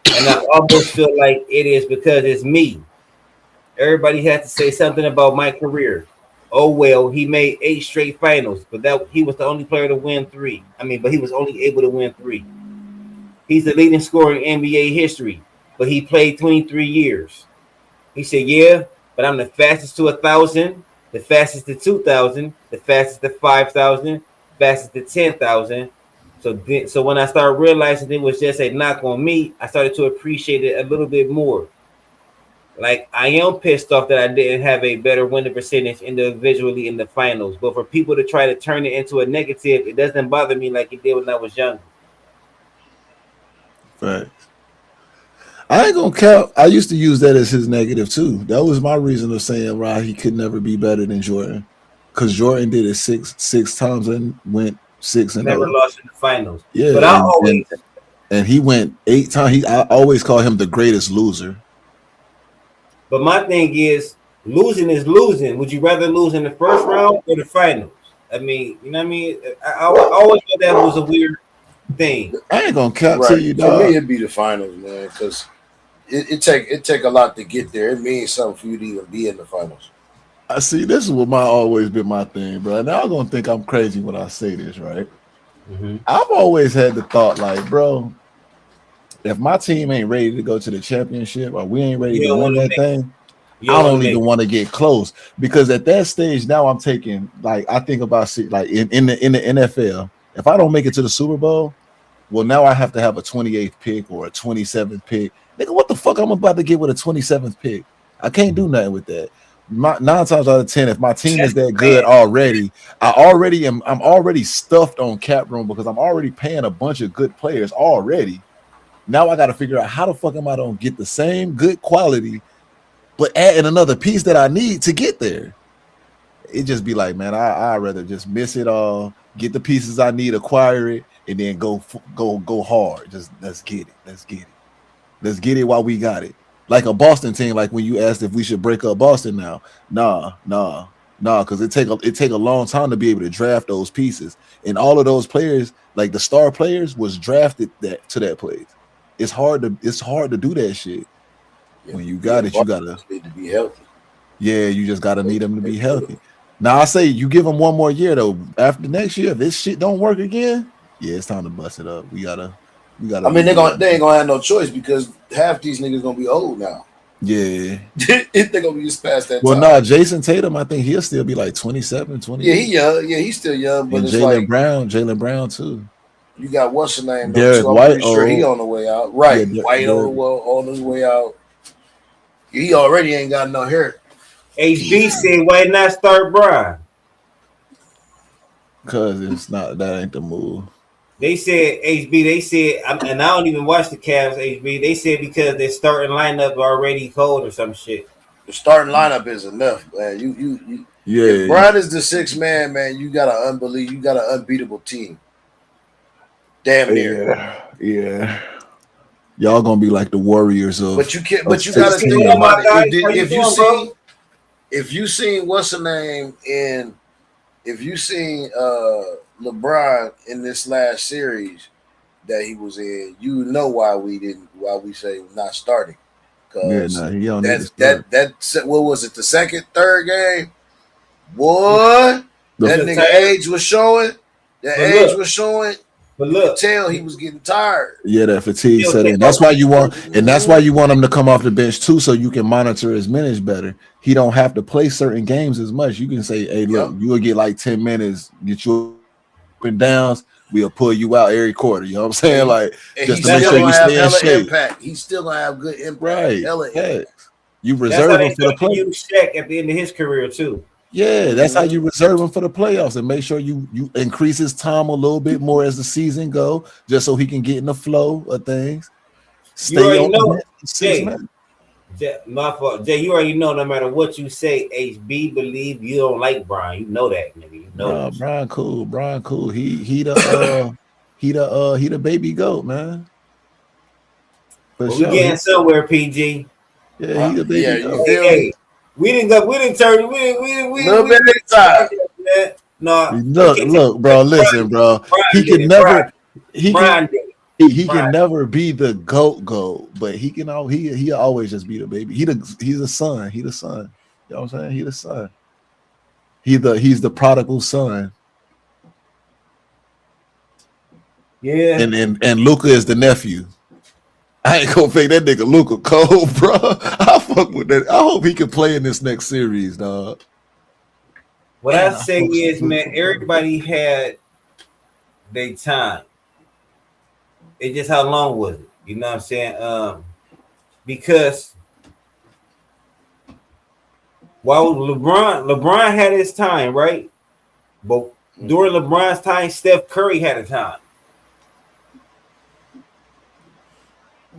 And I almost feel like it is because it's me. Everybody has to say something about my career. Oh, well, he made 8 straight finals, but he was the only player to win 3. But he was only able to win 3. He's the leading scorer in NBA history, but he played 23 years. He said, yeah, but I'm the fastest to 1,000, the fastest to 2,000, the fastest to 5,000, fastest to 10,000. So when I started realizing it was just a knock on me, I started to appreciate it a little bit more. Like, I am pissed off that I didn't have a better winning percentage individually in the finals. But for people to try to turn it into a negative, it doesn't bother me like it did when I was younger. Facts. I ain't gonna count. I used to use that as his negative too. That was my reason of saying why he could never be better than Jordan, because Jordan did it six times and went 6-0. Never lost in the finals. Yeah, but and he went 8 times. I always call him the greatest loser. But my thing is, losing is losing. Would you rather lose in the first round or the finals? I mean, you know what I mean? I always thought that was a weird thing. I ain't gonna count to you, dog. For me, it'd be the finals, man, because it take a lot to get there. It means something for you to even be in the finals. I see. This is what always been my thing, bro. Now I'm gonna think I'm crazy when I say this, right? Mm-hmm. I've always had the thought, like, bro, if my team ain't ready to go to the championship or we ain't ready You to don't win wanna that make- thing, you I don't don't wanna even make- want to get close because at that stage now I'm taking like I think about like in the NFL. If I don't make it to the Super Bowl, well now I have to have a 28th pick or a 27th pick. Nigga, what the fuck I'm about to get with a 27th pick? I can't do nothing with that. 9 times out of 10, if my team is that good already, I'm already stuffed on cap room because I'm already paying a bunch of good players already. Now I got to figure out how the fuck am I gonna get the same good quality, but adding another piece that I need to get there. It just be like, man, I'd rather just miss it all, get the pieces I need, acquire it, and then go hard. Just let's get it while we got it. Like a Boston team, like when you asked if we should break up Boston now, nah, because it take a long time to be able to draft those pieces, and all of those players, like the star players, was drafted to that place. It's hard to do that shit. Yeah, When you got it, you gotta need to be healthy. Yeah, you just gotta need them to be healthy. Now I say you give them one more year though. After next year, if this shit don't work again, yeah, it's time to bust it up. We gotta. I mean, they ain't gonna have no choice because half these niggas gonna be old now. Yeah, if they're gonna be just past that. Well, time. no, Jason Tatum, I think he'll still be like 27, 28. Yeah, he young. Yeah, he's still young. But and it's Jaylen Brown too. You got what's the name? Derek I'm White, pretty sure he on the way out. Right, Yeah, White on his way out. He already ain't got no hair. HB said, "Why not start Brian?" Because that ain't the move. They said HB. They said, and I don't even watch the Cavs. HB. They said because their starting lineup already cold or some shit. The starting lineup is enough, man. You Yeah, if Brian is the sixth man, man, you got an unbeatable team. Damn near. Yeah. Y'all gonna be like the Warriors of. But you can't. But you gotta think about it. If you seen what's the name in, if you seen LeBron in this last series that he was in, you know why we say not starting. Because that what was it, the second, third game? Boy, that nigga age was showing. Was showing. But look, tell he was getting tired. Yeah, that fatigue set in. That's why you want him to come off the bench too, so you can monitor his minutes better. He don't have to play certain games as much. You can say, "Hey, look, you will get like 10 minutes, get you up and downs. We'll pull you out every quarter." You know what I'm saying? Like just to make sure you stay in shape. Impact. He's still gonna have good impact. Right. Impact. You reserve him for the play. Shaq at the end of his career too. Yeah, that's how you reserve him for the playoffs and make sure you increase his time a little bit more as the season go, just so he can get in the flow of things. Stay on the Jay, my fault. Jay, you already know no matter what you say, HB believe you don't like Brian. You know that, nigga. You know Brian cool. He the baby goat, man. But we getting somewhere, PG. Yeah, he the baby goat. Hey, we didn't turn. Little bit inside. No, look, bro. Listen, bro. He can never be the goat, but he'll always just be the baby. He's the son. You know what I'm saying? He's the son. He's the prodigal son. Yeah. And Luka is the nephew. I ain't gonna fake that nigga Luka cold, bro. I fuck with that. I hope he can play in this next series, dog. What I say is, man, everybody had their time. It's just how long was it? You know what I'm saying? Because while LeBron had his time, right? But during LeBron's time, Steph Curry had a time.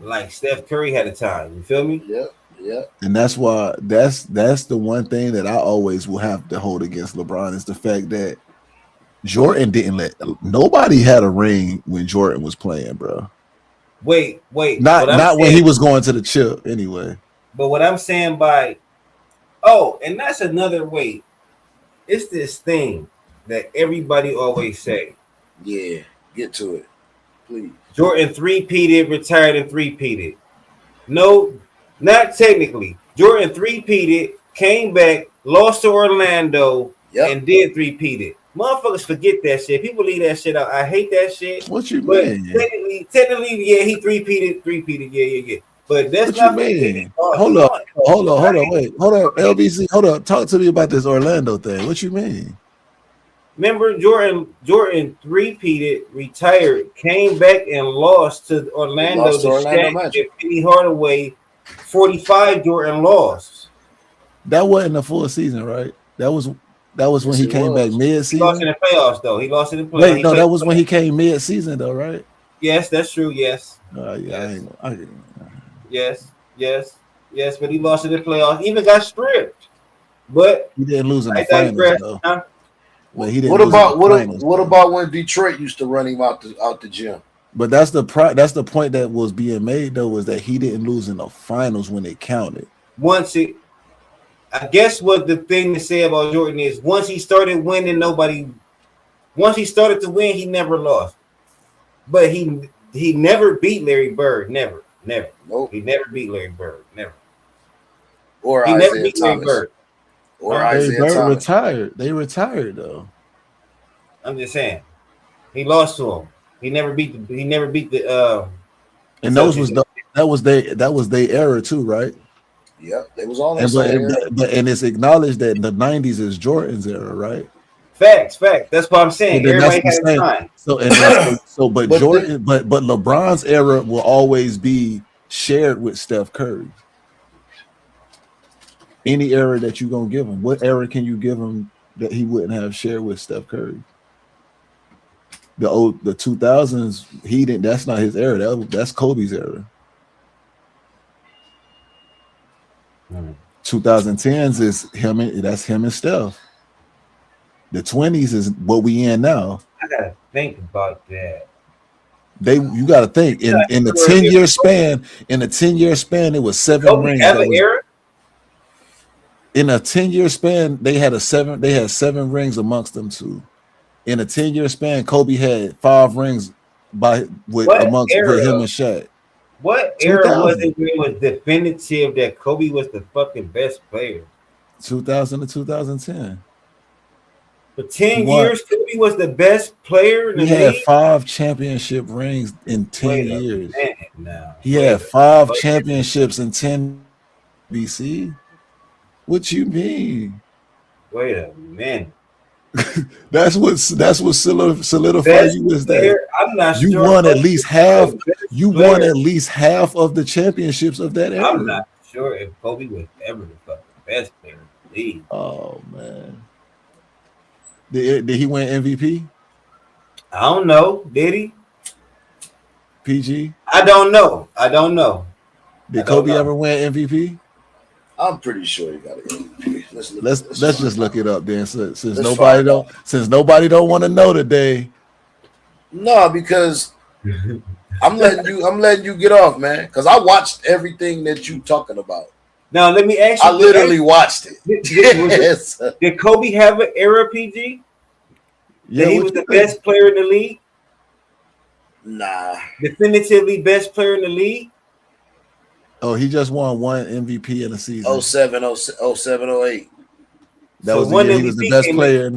Like Steph Curry had a time. You feel me? Yeah. And that's why that's the one thing that I always will have to hold against LeBron is the fact that Jordan didn't nobody had a ring when Jordan was playing, bro. Wait. Not when he was going to the chip anyway. But what I'm saying and that's another way. It's this thing that everybody always say. Yeah, get to it, please. Jordan three-peated, retired and three-peated. No, not technically. Jordan three-peated, came back, lost to Orlando, and did three-peated. Motherfuckers forget that shit. People leave that shit out. I hate that shit. What you But mean? technically, yeah, he three-peated. Yeah. But that's What you not forget. mean? Hold on, wait, hold up, LBC, hold up. Talk to me about this Orlando thing. What you mean? Remember, Jordan three-peated, retired, came back and lost to Orlando. Lost to Orlando Shaq Magic. and Penny Hardaway. 45 Jordan lost. That wasn't a full season, right? That was when he came back He mid-season. lost in the playoffs, though. He lost in the playoffs. Wait, no, that was when he came mid-season, though, right? Yes, that's true. Yes. Yes. But he lost in the playoffs. Even got stripped. But he didn't lose in the I finals, digress, though. huh? Well, he didn't What lose about in the finals, what about when Detroit used to run him out the gym? But that's the point that was being made, though, was that he didn't lose in the finals when it counted. I guess what the thing to say about Jordan is once he started winning, once he started to win, he never lost. But he never beat Larry Bird. Never. Nope. He never beat Larry Bird. Never. Or He Isaiah never beat Thomas. Larry Bird. Or Larry Isaiah Bird Thomas. retired. They retired, though. I'm just saying. He lost to him. He never beat the And that was their era too, right? Yeah, they was all in the same era. And it's acknowledged that the 90s is Jordan's era, right? Facts. That's what I'm saying. Everybody has time. But Jordan, but LeBron's era will always be shared with Steph Curry. Any era that you're gonna give him, what era can you give him that he wouldn't have shared with Steph Curry? The 2000s, he didn't. That's not his era. That's Kobe's era. 2010s is him. That's him and Steph. The 20s is what we in now. I gotta think about that. You got to think in the 10-year span. In a 10-year span, it was 7 rings. Era? In a 10-year span, they had 7 rings amongst them two. In a 10-year span, Kobe had 5 rings with him and Shaq. What era was it where it was definitive that Kobe was the fucking best player? 2000 to 2010. For 10 years, Kobe was the best player in the league. He had 5 championship rings in 10 years. He had 5 championships in 10 BC. What you mean? Wait a minute. That's what solidified you is that I'm not you sure won at least half. You won at least half of the championships of that era. I'm not sure if Kobe was ever the fucking best player in the league. Oh man, did he win MVP? I don't know. Did he? PG? I don't know. Did Kobe ever win MVP? I'm pretty sure he got an MVP. Let's just look it up then. Since nobody don't want to know today. No, because I'm letting you get off, man. Because I watched everything that you talking about. Now let me ask you. I literally watched it. Did Kobe have an era, PG? Yeah, that he was the best player in the league? Nah. Definitively best player in the league? Oh, he just won 1 MVP in the season. 07, 08. That was the year he was the best player.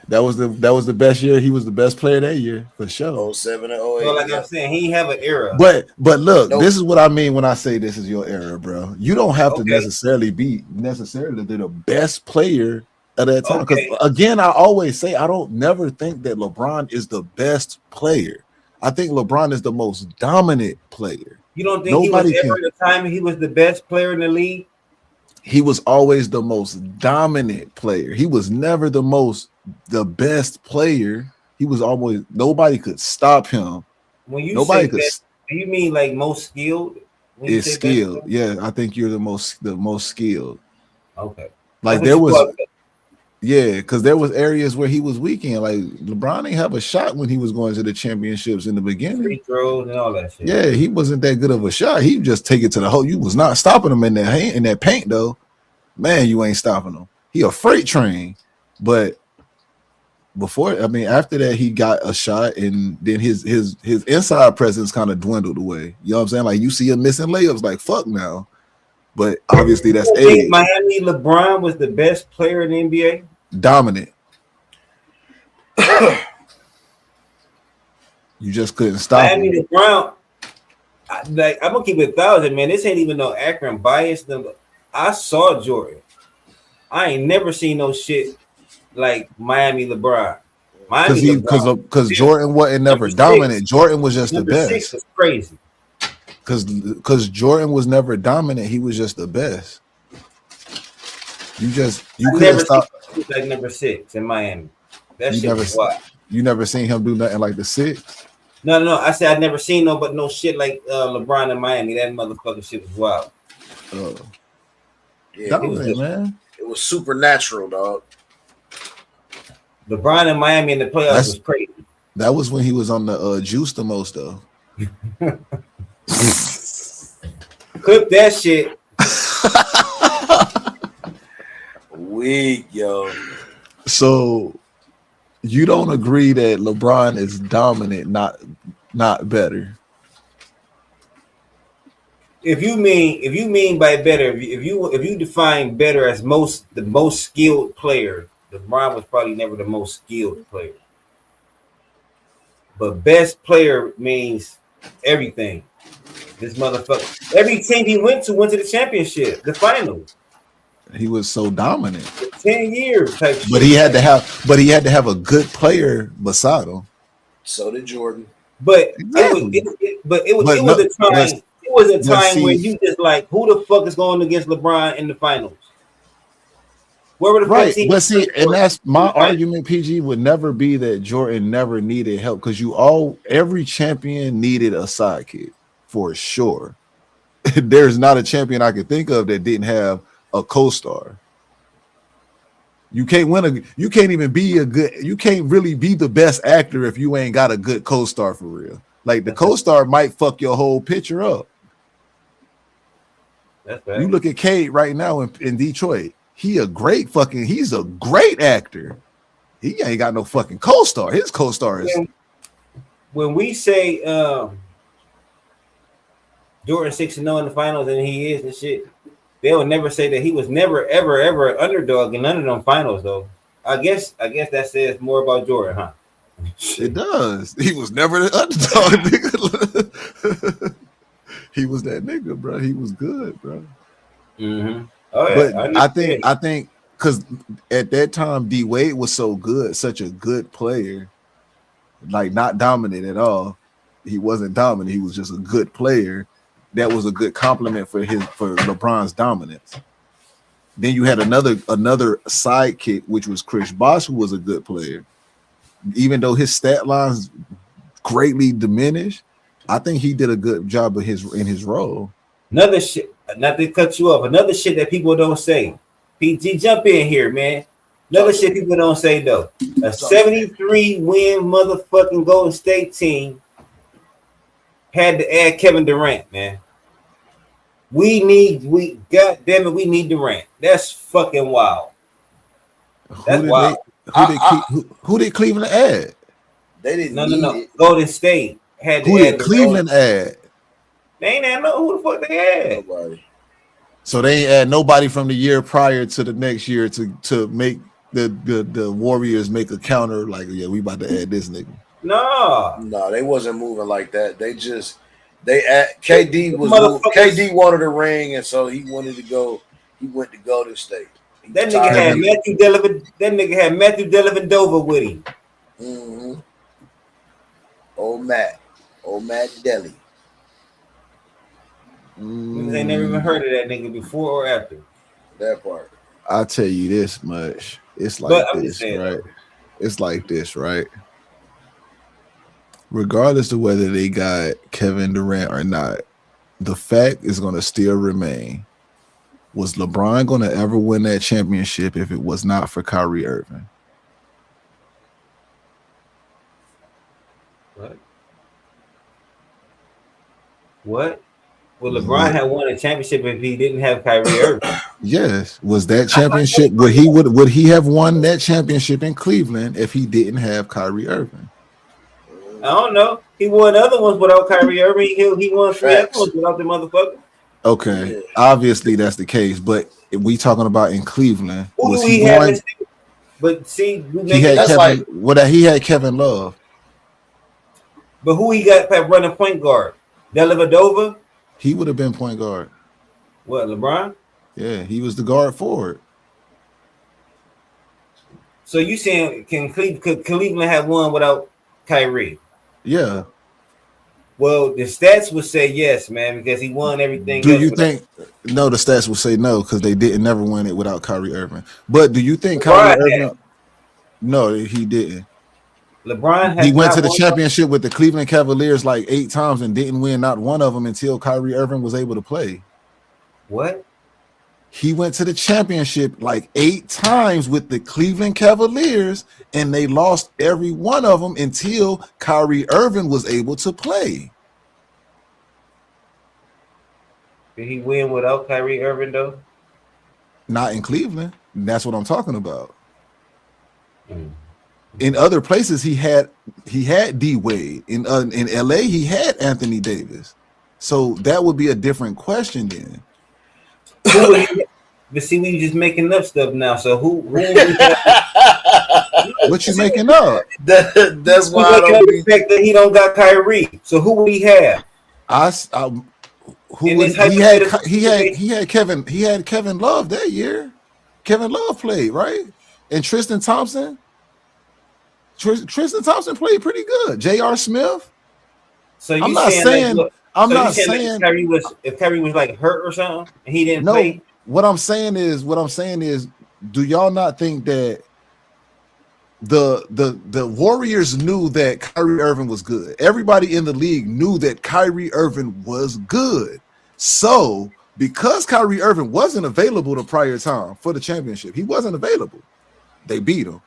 That was the best year. He was the best player that year for sure. 07 and 08. Well, like I'm saying, he have an era. But look, this is what I mean when I say this is your era, bro. You don't have to necessarily be the best player of that time. Because again, I always say I don't never think that LeBron is the best player. I think LeBron is the most dominant player. You don't think he was ever the time he was the best player in the league? He was always the most dominant player. He was never the best player. He was always, nobody could stop him. When you say best, do you mean like most skilled? It's skilled. Yeah, I think you're the most skilled. Okay. Like there was, because there was areas where he was weak in. Like LeBron didn't have a shot when he was going to the championships in the beginning. Free throws and all that shit. Yeah, he wasn't that good of a shot. He just take it to the hole. You was not stopping him in that paint though. Man, you ain't stopping him. He a freight train. But after that, he got a shot, and then his inside presence kind of dwindled away. You know what I'm saying? Like you see him missing layups, like fuck now. But obviously that's age. Miami LeBron was the best player in the NBA. Dominant. You just couldn't stop Miami him. LeBron. I'm gonna keep it 1,000, man. This ain't even no Akron bias number. I saw Jordan. I ain't never seen no shit like Miami LeBron. Because Jordan wasn't never dominant. Jordan was just the best. 6 was crazy. Because Jordan was never dominant. He was just the best. You couldn't stop. Like number 6 in Miami. That You shit never was wild. You never seen him do nothing like the 6? No. I said I never seen no shit like LeBron in Miami. That motherfucking shit was wild. Yeah, Dominant, man. it was supernatural, dog. LeBron in Miami in the playoffs was crazy. That was when he was on the juice the most, though. Clip that shit. Weak, yo. So you don't agree that LeBron is dominant, not better? If you mean by better, if you define better as the most skilled player, LeBron was probably never the most skilled player. But best player means everything. This motherfucker, every team he went to the championship, the finals. He was so dominant. 10 years type shit. But he had to have a good player beside him. So did Jordan. But Exactly. it was a time when you just like, who the fuck is going against LeBron in the finals? Where were the Right, teams? but see, and that's my argument. PG would never be that Jordan never needed help, because every champion needed a sidekick for sure. There's not a champion I could think of that didn't have a co-star. You can't even be you can't really be the best actor if you ain't got a good co-star for real. Like the co-star might fuck your whole picture up. That's right. You look at Cade right now in Detroit. He's a great actor. He ain't got no fucking co-star. His co-star is when we say Jordan 6-0 in the finals and he is and shit, they will never say that he was never ever an underdog in none of them finals though. I guess that says more about Jordan, huh? It does. He was never the underdog, nigga. He was that nigga, bro. He was good, bro. Mm-hmm. Oh, yeah, but I think because at that time D Wade was so good, such a good player, like not dominant at all. He wasn't dominant. He was just a good player. That was a good compliment for LeBron's dominance. Then you had another sidekick, which was Chris Bosh, who was a good player. Even though his stat lines greatly diminished, I think he did a good job in his role. Another shit, not to cut you off, another shit that people don't say. PG, jump in here, man. Another shit people don't say though. A 73 win motherfucking Golden State team had to add Kevin Durant, man. We need Durant. That's fucking wild. That's wild. Who did Cleveland add? They didn't. No. Golden State had to who add did Cleveland add? They ain't know who the fuck they had. Nobody. So they ain't add nobody from the year prior to the next year to make the Warriors make a counter like, yeah, we about to add this nigga. No, they wasn't moving like that. KD wanted a ring, and so he wanted to go. He went to Golden State. That nigga had Matthew Delavan. That nigga had Matthew Dellavedova with him. Mm-hmm. Old Matt Deli. Niggas ain't never even heard of that nigga before or after. That part. I'll tell you this much. It's like this, right? Though. It's like this, right? Regardless of whether they got Kevin Durant or not, the fact is going to still remain. Was LeBron going to ever win that championship if it was not for Kyrie Irving? What? Well, LeBron had won a championship if he didn't have Kyrie Irving. Yes. Was that championship? Would he have won that championship in Cleveland if he didn't have Kyrie Irving? I don't know. He won other ones without Kyrie Irving. He won 3 other ones without the motherfucker. Okay, obviously that's the case, but we talking about in Cleveland. Who do we have? But see, He had That's Kevin. like- What he had Kevin Love. but who he got running point guard? Dellavedova? He would have been point guard. What, LeBron? Yeah, he was the guard forward. So you saying could Cleveland have won without Kyrie? Yeah. Well, the stats would say yes, man, because he won everything. Do you think? No, the stats will say no because they didn't never win it without Kyrie Irving. But do you think Kyrie Irving? No, he didn't. LeBron He went to the championship with the Cleveland Cavaliers like 8 times and didn't win not one of them until Kyrie Irving was able to play. What? He went to the championship like 8 times with the Cleveland Cavaliers, and they lost every one of them until Kyrie Irving was able to play. Did he win without Kyrie Irving though? Not in Cleveland. That's what I'm talking about. In other places, he had D Wade. In LA, he had Anthony Davis. So that would be a different question then. But see, we just making up stuff now. So who what you making up? That's why I don't the fact that he don't got Kyrie. So who would he have? He had Kevin Love that year. Kevin Love played, right? And Tristan Thompson. Tristan Thompson played pretty good. J.R. Smith. So I'm not saying if Kyrie was like hurt or something and he didn't play. What I'm saying is, do y'all not think that the Warriors knew that Kyrie Irving was good? Everybody in the league knew that Kyrie Irving was good. So because Kyrie Irving wasn't available the prior time for the championship, he wasn't available. They beat him,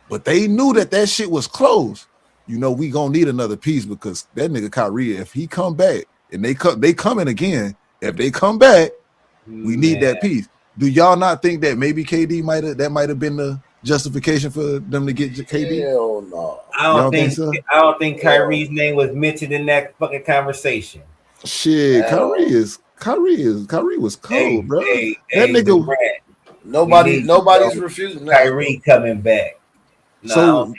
but they knew that shit was close. You know, we gonna need another piece because that nigga Kyrie, if he come back and they coming again, if they come back, we need that piece. Do y'all not think that maybe KD might have been the justification for them to get KD? Hell no. I don't think Kyrie's name was mentioned in that fucking conversation. Shit, Kyrie was cold, bro. That nigga. Nobody's refusing that. Kyrie coming back. No,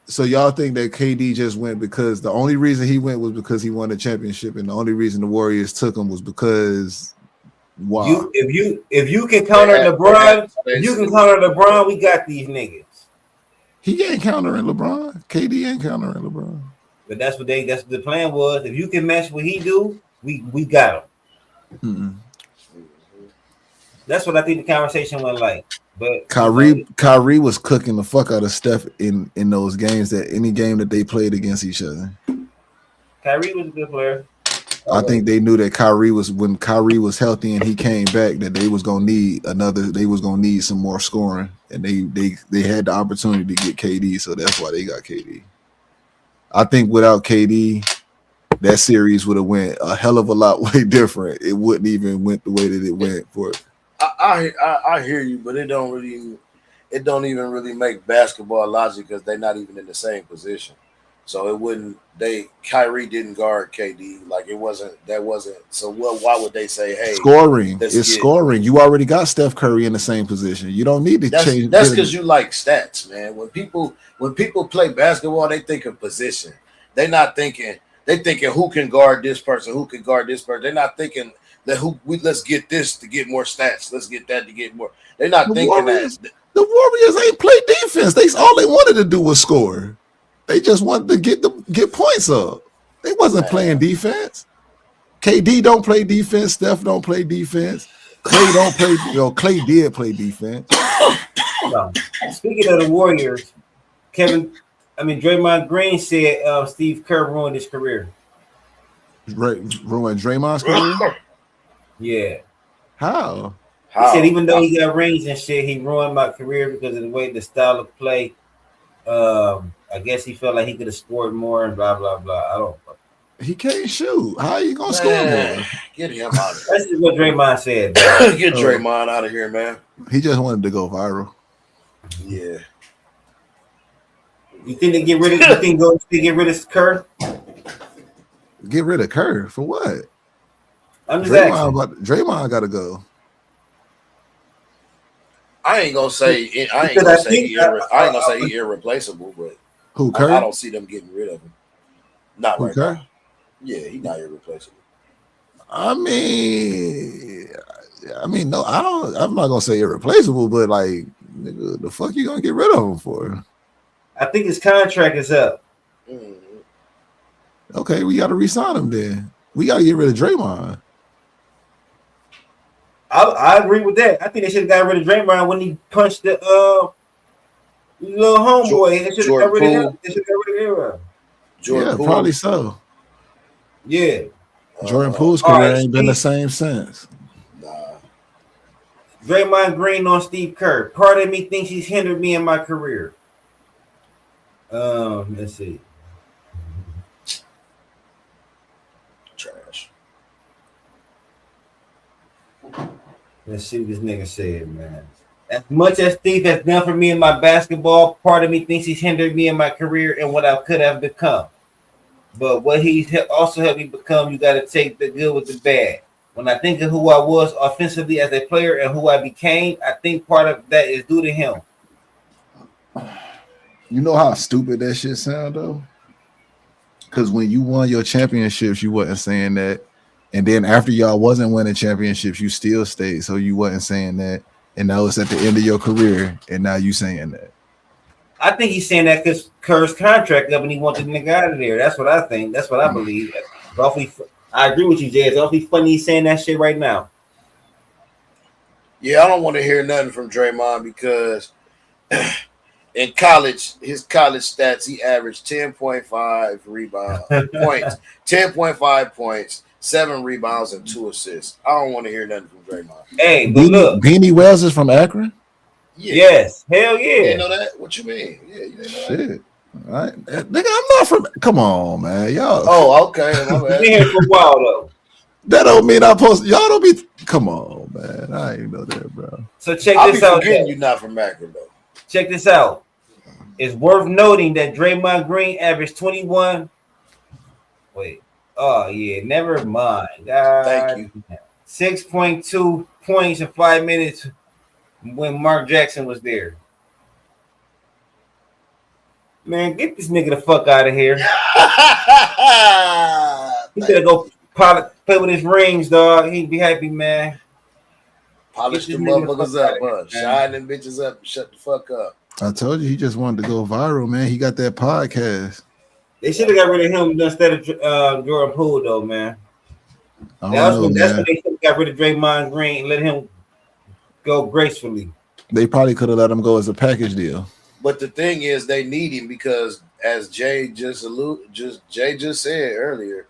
so y'all think that KD just went because the only reason he went was because he won a championship, and the only reason the Warriors took him was because if you can counter LeBron, we got these niggas. He ain't countering LeBron. KD ain't countering LeBron. But that's what the plan was. If you can match what he do, we got him. Mm-mm. That's what I think the conversation went like. But Kyrie was cooking the fuck out of Steph in those games, that any game that they played against each other. Kyrie was a good player. I think they knew that when Kyrie was healthy and he came back, that they was gonna need some more scoring, and they had the opportunity to get KD, so that's why they got KD. I think without KD, that series would have went a hell of a lot way different. It wouldn't even went the way that it went for it. I hear you, but it don't even really make basketball logic because they're not even in the same position. So Kyrie didn't guard KD, like it wasn't. So why would they say, hey, scoring? It's scoring. You already got Steph Curry in the same position. You don't need to change. That's because you like stats, man. When people play basketball, they think of position. They're not thinking. They thinking who can guard this person, who can guard this person. They're not thinking that let's get this to get more stats. Let's get that to get more. They're not thinking that. The Warriors ain't play defense. All they wanted to do was score. They just wanted to get points up. They wasn't playing defense. KD don't play defense. Steph don't play defense. Clay don't play. Clay did play defense. Speaking of the Warriors, Draymond Green said Steve Kerr ruined his career. Ruined Draymond's career? Yeah. How? He said even though he got rings and shit, he ruined my career because of the style of play. I guess he felt like he could have scored more and blah blah blah. I don't. He can't shoot. How are you gonna score more? Get him out of here. That's just what Draymond said. Get Draymond out of here, man. He just wanted to go viral. Yeah. You think they get rid of? Get rid of Kerr? Get rid of Kerr for what? I'm just asking. Draymond got to go. I ain't gonna say he irreplaceable, but Who, Curry? I don't see them getting rid of him. Not Who, right Curry? now. Yeah, he's not irreplaceable. I mean, no, I don't. I'm not gonna say irreplaceable, but like, nigga, the fuck you gonna get rid of him for? I think his contract is up. Okay, we got to re-sign him then. We got to get rid of Draymond. I agree with that. I think they should have got rid of Draymond when he punched the little homeboy. They should have got rid of him. They should have got rid of him. Yeah, probably so. Yeah. Jordan Poole's career ain't been the same since. Draymond Green on Steve Kerr. Part of me thinks he's hindered me in my career. Let's see. Trash. Let's see what this nigga said, man. As much as Steve has done for me in my basketball, part of me thinks he's hindered me in my career and what I could have become. But what he's also helped me become, you got to take the good with the bad. When I think of who I was offensively as a player and who I became, I think part of that is due to him. You know how stupid that shit sound though? Because when you won your championships, you wasn't saying that. And then after y'all wasn't winning championships, you still stayed. So you wasn't saying that. And now it's at the end of your career. And now you saying that. I think he's saying that because Kerr's contract up and he wants the nigga out of there. That's what I think. That's what I believe. I agree with you, Jay. It's awfully funny he's saying that shit right now. Yeah, I don't want to hear nothing from Draymond because in college, his college stats, he averaged 10.5 points, 10.5 points, 7 rebounds, and 2 assists. I don't want to hear nothing from Draymond. Hey, but look. Beanie Wells is from Akron? Yeah. Yes. Hell yeah. You know that? What you mean? Yeah, you know that? Shit. All right. Nigga, I'm not from. Come on, man. Y'all. Oh, okay. My bad. Been here for a while, though. That don't mean I post. Y'all don't be. Come on, man. I ain't know that, bro. So check I'll this be out. forgetting you're not from Akron, though. Check this out. It's worth noting that Draymond Green averaged 21. Wait. Oh, yeah. Never mind. Thank you. 6.2 points in 5 minutes when Mark Jackson was there. Man, get this nigga the fuck out of here. He better go play with his rings, dog. He'd be happy, man. Polish the motherfuckers up, huh? Shine them bitches up and shut the fuck up. I told you he just wanted to go viral, man. He got that podcast. They should have got rid of him instead of Jordan Poole, though, man. That's when they should have got rid of Draymond Green and let him go gracefully. They probably could have let him go as a package deal. But the thing is, they need him because, as Jay just said earlier,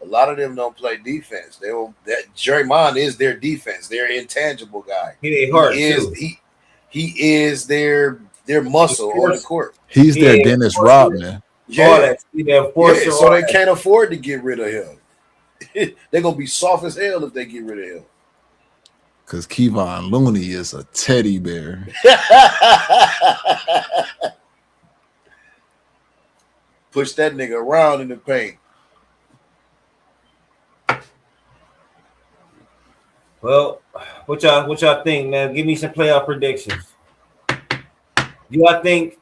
a lot of them don't play defense. Draymond is their defense. They're intangible guy. He is their muscle on the court. He's their Dennis Rodman. Yeah. So they can't afford to get rid of him. They're gonna be soft as hell if they get rid of him. Because Kevon Looney is a teddy bear. Push that nigga around in the paint. Well, what y'all think, man? Give me some playoff predictions. Y'all think,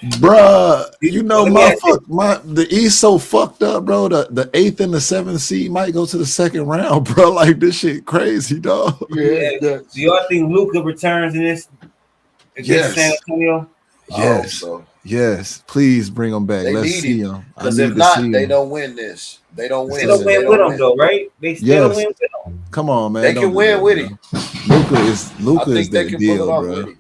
bruh, you know the East so fucked up, bro. The 8th and the 7th seed might go to the second round, bro. Like this shit crazy, dog. Yeah. Do y'all think Luka returns in this against San Antonio? Yes. Yes. Please bring him back. Let's see him. Because if not, they don't win this. They don't win. They don't win with him, though, right? They still win with him. Come on, man. They can win with him. Luka is that deal, bro.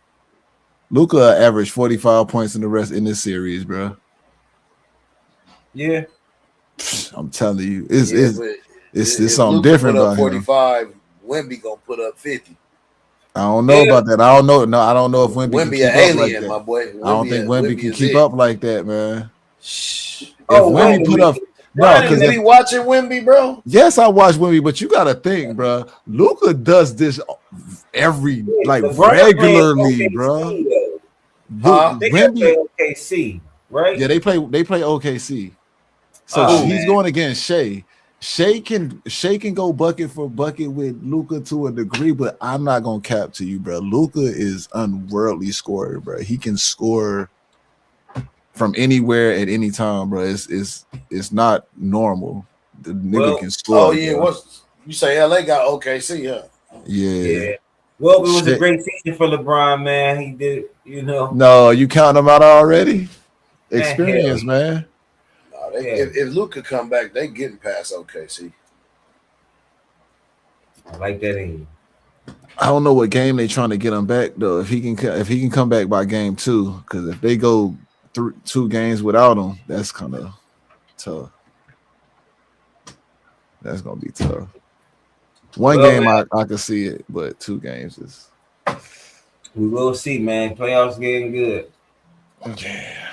Luka averaged 45 points in this series, bro. Yeah. I'm telling you, it's something different about 45, him. Wemby gonna put up 50. I don't know about that. I don't know. No, I don't know if Wemby can keep an up alien, like that. My boy. I don't think Wemby can keep up like that, man. If Wemby put up, bro, because you be watching Wemby, bro. Yes, I watch Wemby, but you gotta think, bro. Luka does this regularly, bro. They play OKC, right? Yeah, they play OKC. So he's going against Shea. Shea can go bucket for bucket with Luka to a degree, but I'm not gonna cap to you, bro. Luka is unworldly scorer, bro. He can score from anywhere at any time, bro. It's not normal. The nigga can score. Oh yeah, bro. You say LA got OKC, huh? Yeah. Well, it was a great season for LeBron, man. He did, No, you count him out already? Man, Experience, man. No, if Luka come back, they getting past OKC. I like that in. I don't know what game they trying to get him back though. If he can come back by game 2, because if they go through 2 games without him, that's kind of tough. That's gonna be tough. One game I can see it, but 2 games is. We will see, man. Playoffs getting good. Yeah.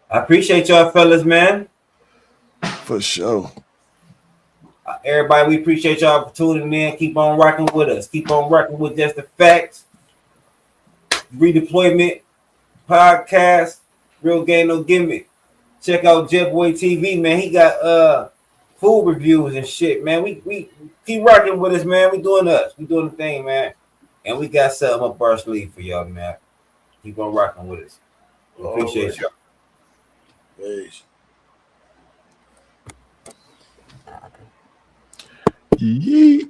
I appreciate y'all, fellas, man. For sure. Everybody, we appreciate y'all for tuning in. Keep on rocking with us. Keep on rocking with Just the Facts. Redeployment podcast. Real Game No Gimmick. Check out Jet Boy TV, man. He got food reviews and shit, man. We keep rocking with us, man. We doing us. We doing the thing, man. And we got something up our sleeve for y'all, man. Keep on rocking with us. We appreciate y'all. Peace. Yeet.